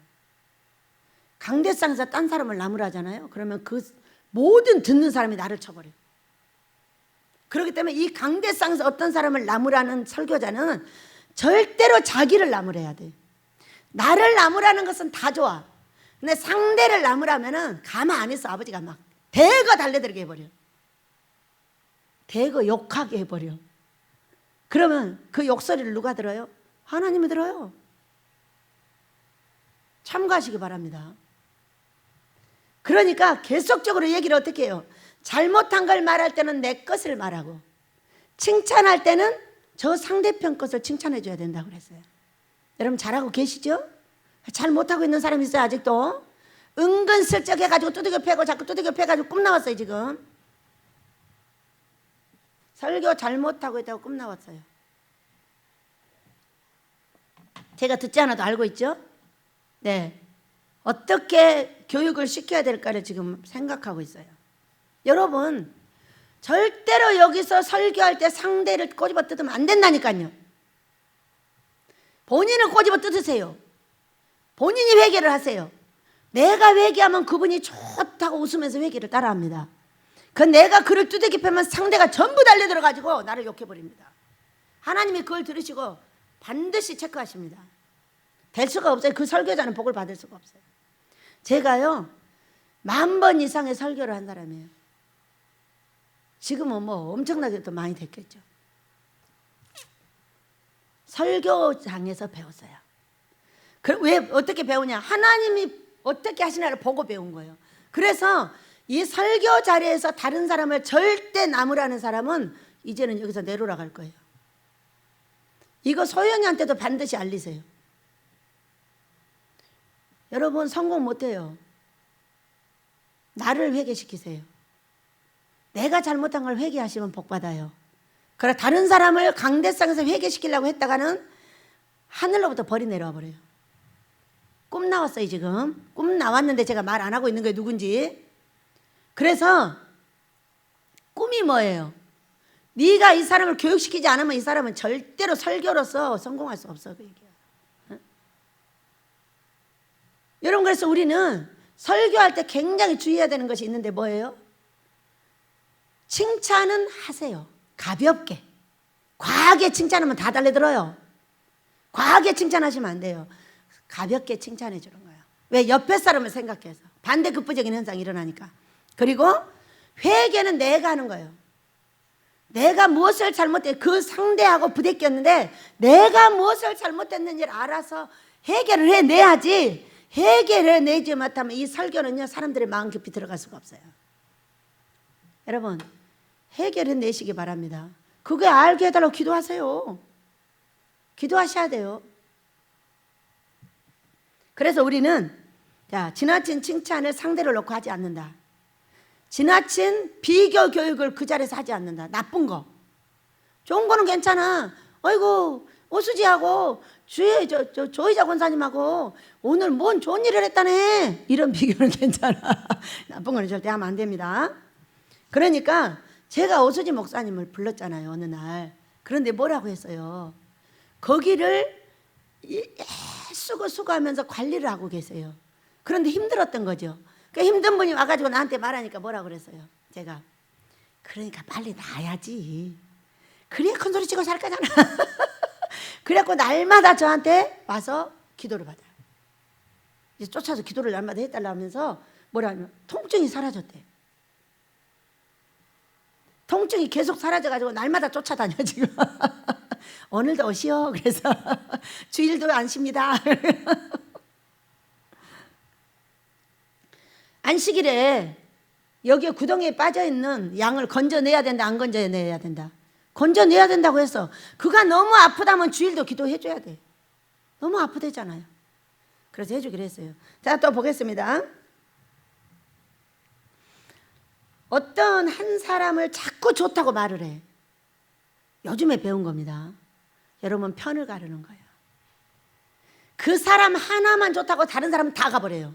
A: 강대상에서 딴 사람을 나무라 하잖아요. 그러면 그 모든 듣는 사람이 나를 쳐버려요. 그렇기 때문에 이 강대상에서 어떤 사람을 나무라는 설교자는 절대로 자기를 나무래야 돼. 나를 나무라는 것은 다 좋아. 근데 상대를 나무라면은 가만 안 있어. 아버지가 막 대거 달려들게 해버려. 대거 욕하게 해버려. 그러면 그 욕소리를 누가 들어요? 하나님이 들어요. 참고하시기 바랍니다. 그러니까 계속적으로 얘기를 어떻게 해요? 잘못한 걸 말할 때는 내 것을 말하고 칭찬할 때는 저 상대편 것을 칭찬해 줘야 된다고 그랬어요. 여러분 잘하고 계시죠? 잘 못하고 있는 사람이 있어요. 아직도 은근슬쩍 해가지고 두들겨 패고 자꾸 두들겨 패가지고 꿈 나왔어요. 지금 설교 잘못하고 있다고 꿈 나왔어요. 제가 듣지 않아도 알고 있죠? 네, 어떻게 교육을 시켜야 될까를 지금 생각하고 있어요. 여러분 절대로 여기서 설교할 때 상대를 꼬집어 뜯으면 안 된다니까요. 본인을 꼬집어 뜯으세요. 본인이 회개를 하세요. 내가 회개하면 그분이 좋다고 웃으면서 회개를 따라합니다. 그 내가 그를 두들겨 패면 상대가 전부 달려들어가지고 나를 욕해버립니다. 하나님이 그걸 들으시고 반드시 체크하십니다. 될 수가 없어요. 그 설교자는 복을 받을 수가 없어요. 제가요 10,000번 이상의 설교를 한 사람이에요. 지금은 뭐 엄청나게 또 많이 됐겠죠. 설교장에서 배웠어요. 왜 어떻게 배우냐? 하나님이 어떻게 하시나를 보고 배운 거예요. 그래서 이 설교 자리에서 다른 사람을 절대 나무라는 사람은 이제는 여기서 내려라 갈 거예요. 이거 소연이한테도 반드시 알리세요. 여러분 성공 못해요. 나를 회개시키세요. 내가 잘못한 걸 회개하시면 복 받아요. 그래 다른 사람을 강대상에서 회개시키려고 했다가는 하늘로부터 벌이 내려와 버려요. 꿈 나왔어요. 지금 꿈 나왔는데 제가 말 안 하고 있는 거예요. 누군지. 그래서 꿈이 뭐예요? 네가 이 사람을 교육시키지 않으면 이 사람은 절대로 설교로서 성공할 수 없어. 그 얘기야. 응? 여러분 그래서 우리는 설교할 때 굉장히 주의해야 되는 것이 있는데 뭐예요? 칭찬은 하세요. 가볍게. 과하게 칭찬하면 다 달려들어요. 과하게 칭찬하시면 안 돼요. 가볍게 칭찬해 주는 거예요. 왜? 옆에 사람을 생각해서. 반대급부적인 현상이 일어나니까. 그리고 회개는 내가 하는 거예요. 내가 무엇을 잘못했, 그 상대하고 부대꼈는데 내가 무엇을 잘못했는지를 알아서 해결을 해내야지. 해결해내지 못하면 이 설교는요 사람들의 마음 깊이 들어갈 수가 없어요. 여러분 해결해내시기 바랍니다. 그게 알게 해달라고 기도하세요. 기도하셔야 돼요. 그래서 우리는 지나친 칭찬을 상대를 놓고 하지 않는다. 지나친 비교 교육을 그 자리에서 하지 않는다. 나쁜 거. 좋은 거는 괜찮아. 아이고 오수지하고 조희자 권사님하고 오늘 뭔 좋은 일을 했다네. 이런 비교는 괜찮아. 나쁜 거는 절대 하면 안 됩니다. 그러니까 제가 오수지 목사님을 불렀잖아요 어느 날. 그런데 뭐라고 했어요? 거기를 수고하면서 관리를 하고 계세요. 그런데 힘들었던 거죠. 그 힘든 분이 와가지고 나한테 말하니까 뭐라고 그랬어요? 제가 그러니까 빨리 나야지. 그래야 큰 소리 치고 살 거잖아. 그래갖고 날마다 저한테 와서 기도를 받아요. 이제 쫓아서 기도를 날마다 해달라 하면서 뭐라면 통증이 사라졌대. 통증이 계속 사라져가지고 날마다 쫓아다녀 지금. 오늘도 오시오. 그래서 주일도 안 쉽니다. 안식일에 여기에 구덩이에 빠져있는 양을 건져내야 된다 안 건져내야 된다? 건져내야 된다고 해서 그가 너무 아프다면 주일도 기도해줘야 돼. 너무 아프대잖아요. 그래서 해주기로 했어요. 자, 또 보겠습니다. 어떤 한 사람을 자꾸 좋다고 말을 해. 요즘에 배운 겁니다. 여러분 편을 가르는 거예요. 그 사람 하나만 좋다고 다른 사람은 다 가버려요.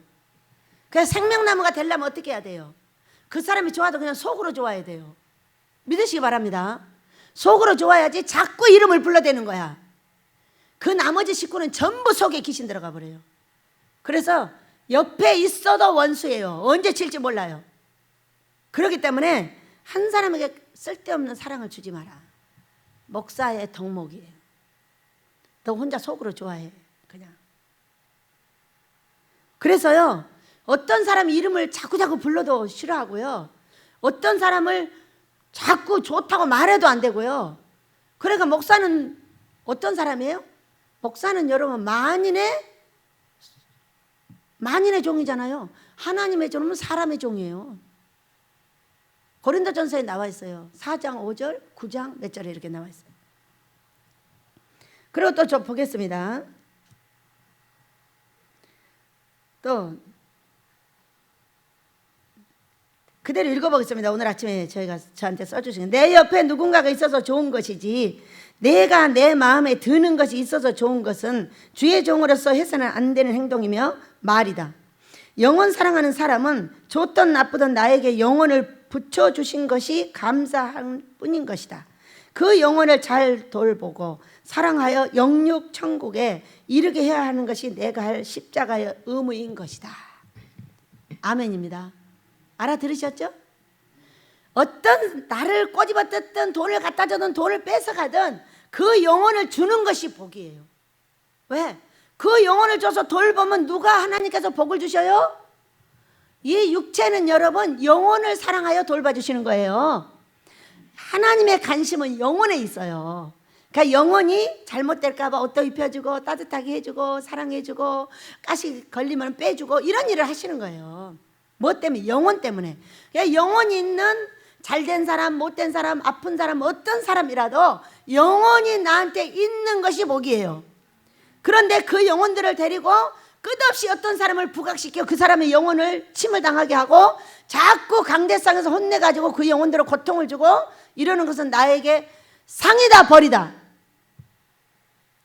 A: 그래서 생명나무가 되려면 어떻게 해야 돼요? 그 사람이 좋아도 그냥 속으로 좋아야 돼요. 믿으시기 바랍니다. 속으로 좋아야지 자꾸 이름을 불러대는 거야. 그 나머지 식구는 전부 속에 귀신 들어가 버려요. 그래서 옆에 있어도 원수예요. 언제 칠지 몰라요. 그렇기 때문에 한 사람에게 쓸데없는 사랑을 주지 마라. 목사의 덕목이에요. 너 혼자 속으로 좋아해 그냥. 그래서요 어떤 사람 이름을 자꾸자꾸 불러도 싫어하고요. 어떤 사람을 자꾸 좋다고 말해도 안 되고요. 그러니까 목사는 어떤 사람이에요? 목사는 여러분 만인의 종이잖아요. 하나님의 종은 사람의 종이에요. 고린도전서에 나와 있어요. 4장 5절 9장 몇 절에 이렇게 나와 있어요. 그리고 또 좀 보겠습니다. 또 그대로 읽어보겠습니다. 오늘 아침에 저한테 써주신 내 옆에 누군가가 있어서 좋은 것이지 내가 내 마음에 드는 것이 있어서 좋은 것은 주의 종으로서 해서는 안 되는 행동이며 말이다. 영원 사랑하는 사람은 좋든 나쁘든 나에게 영혼을 붙여주신 것이 감사할 뿐인 것이다. 그 영혼을 잘 돌보고 사랑하여 영육 천국에 이르게 해야 하는 것이 내가 할 십자가의 의무인 것이다. 아멘입니다. 알아들으셨죠? 어떤 나를 꼬집어 뜯든 돈을 갖다 주든 돈을 뺏어가든 그 영혼을 주는 것이 복이에요. 왜? 그 영혼을 줘서 돌보면 누가 하나님께서 복을 주셔요? 이 육체는 여러분 영혼을 사랑하여 돌봐주시는 거예요. 하나님의 관심은 영혼에 있어요. 그러니까 영혼이 잘못될까 봐 옷도 입혀주고 따뜻하게 해주고 사랑해주고 가시 걸리면 빼주고 이런 일을 하시는 거예요. 뭐 때문에? 영혼 때문에. 그러니까 영혼이 있는 잘된 사람, 못된 사람, 아픈 사람, 어떤 사람이라도 영혼이 나한테 있는 것이 복이에요. 그런데 그 영혼들을 데리고 끝없이 어떤 사람을 부각시켜 그 사람의 영혼을 침을 당하게 하고 자꾸 강대상에서 혼내가지고 그 영혼들을 고통을 주고 이러는 것은 나에게 상이다 벌이다.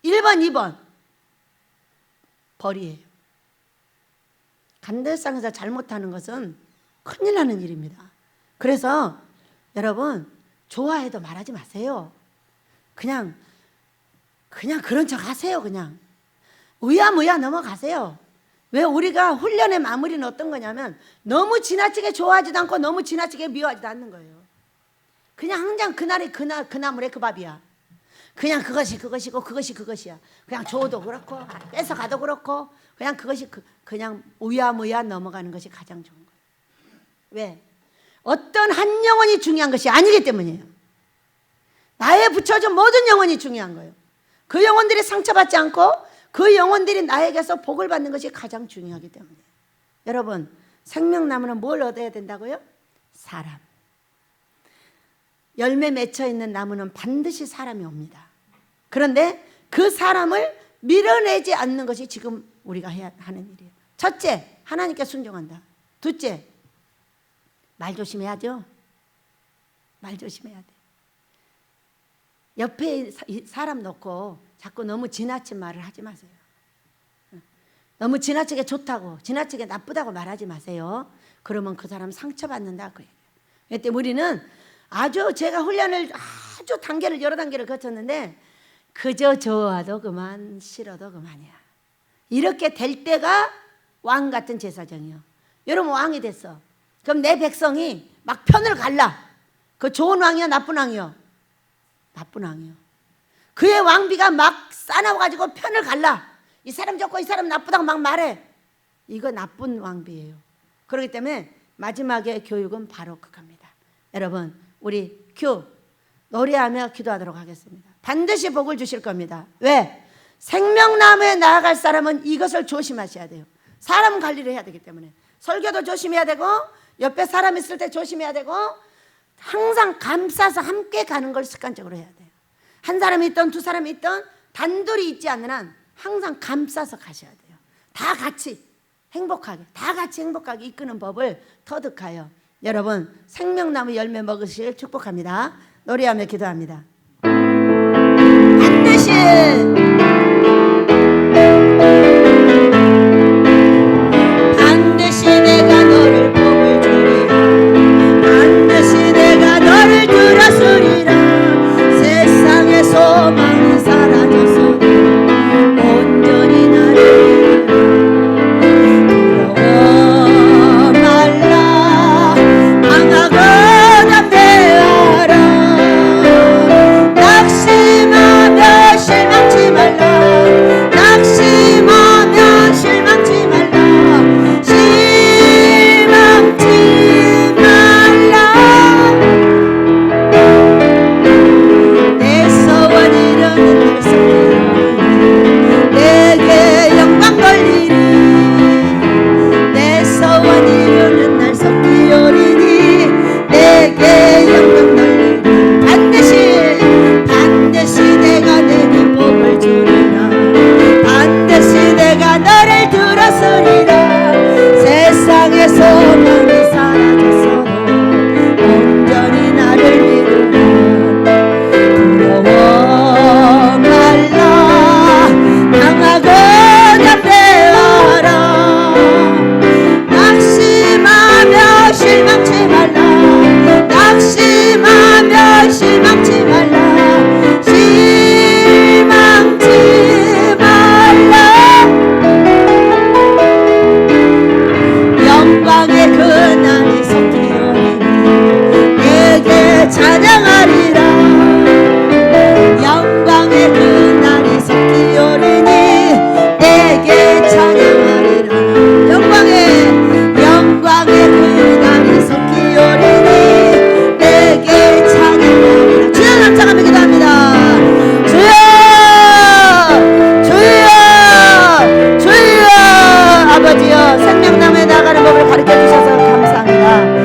A: 1번 2번 벌이에요. 간대상에서 잘못하는 것은 큰일 나는 일입니다. 그래서 여러분 좋아해도 말하지 마세요. 그냥 그런 척 하세요. 그냥 의아무야 넘어가세요. 왜? 우리가 훈련의 마무리는 어떤 거냐면 너무 지나치게 좋아하지도 않고 너무 지나치게 미워하지도 않는 거예요. 그냥 항상 그날이 그 나물에 그 밥이야. 그냥 그것이 그것이고 그것이 그것이야. 그냥 줘도 그렇고 뺏어가도 그렇고 그냥 그것이 그냥 우야무야 넘어가는 것이 가장 좋은 거예요. 왜? 어떤 한 영혼이 중요한 것이 아니기 때문이에요. 나에 붙여준 모든 영혼이 중요한 거예요. 그 영혼들이 상처받지 않고 그 영혼들이 나에게서 복을 받는 것이 가장 중요하기 때문에 여러분 생명나무는 뭘 얻어야 된다고요? 사람. 열매 맺혀 있는 나무는 반드시 사람이 옵니다. 그런데 그 사람을 밀어내지 않는 것이 지금 우리가 해야 하는 일이에요. 첫째, 하나님께 순종한다. 둘째, 말 조심해야죠. 말 조심해야 돼. 옆에 사람 놓고 자꾸 너무 지나친 말을 하지 마세요. 너무 지나치게 좋다고 지나치게 나쁘다고 말하지 마세요. 그러면 그 사람 상처받는다 그 얘기예요. 그때 우리는 아주 제가 훈련을 아주 단계를 여러 단계를 거쳤는데 그저 좋아도 그만 싫어도 그만이야. 이렇게 될 때가 왕 같은 제사장이요. 여러분 왕이 됐어. 그럼 내 백성이 막 편을 갈라. 그 좋은 왕이야 나쁜 왕이요? 나쁜 왕이요. 그의 왕비가 막 싸나워가지고 편을 갈라. 이 사람 좋고 이 사람 나쁘다고 막 말해. 이거 나쁜 왕비예요. 그렇기 때문에 마지막에 교육은 바로 그겁니다. 여러분 우리 노래하며 기도하도록 하겠습니다. 반드시 복을 주실 겁니다. 왜? 생명나무에 나아갈 사람은 이것을 조심하셔야 돼요. 사람 관리를 해야 되기 때문에 설교도 조심해야 되고 옆에 사람 있을 때 조심해야 되고 항상 감싸서 함께 가는 걸 습관적으로 해야 돼요. 한 사람이 있던 두 사람이 있던 단둘이 있지 않는 한 항상 감싸서 가셔야 돼요. 다 같이 행복하게 이끄는 법을 터득하여 여러분 생명나무 열매 먹으시길 축복합니다. 노래하며 기도합니다. 반드시 내가 너를 복을 주리라. 반드시 내가 너를 들었으리라. 세상의 소망이 사라졌어도 온전히 나를 부러워 말라. 강하거나 배워라. 낙심하며 실망치 말라. 낙심하며 실망치 말라. 세상의 소망이 사라졌어도 온전히 나를 믿으라. 부러워 말라. 강하거나 배워라. 낙심하며 실망치 말라. 낙심하며 실망치 말라. 실망치 말라. 영광의 그날이 속히 오리니 내게 찬양하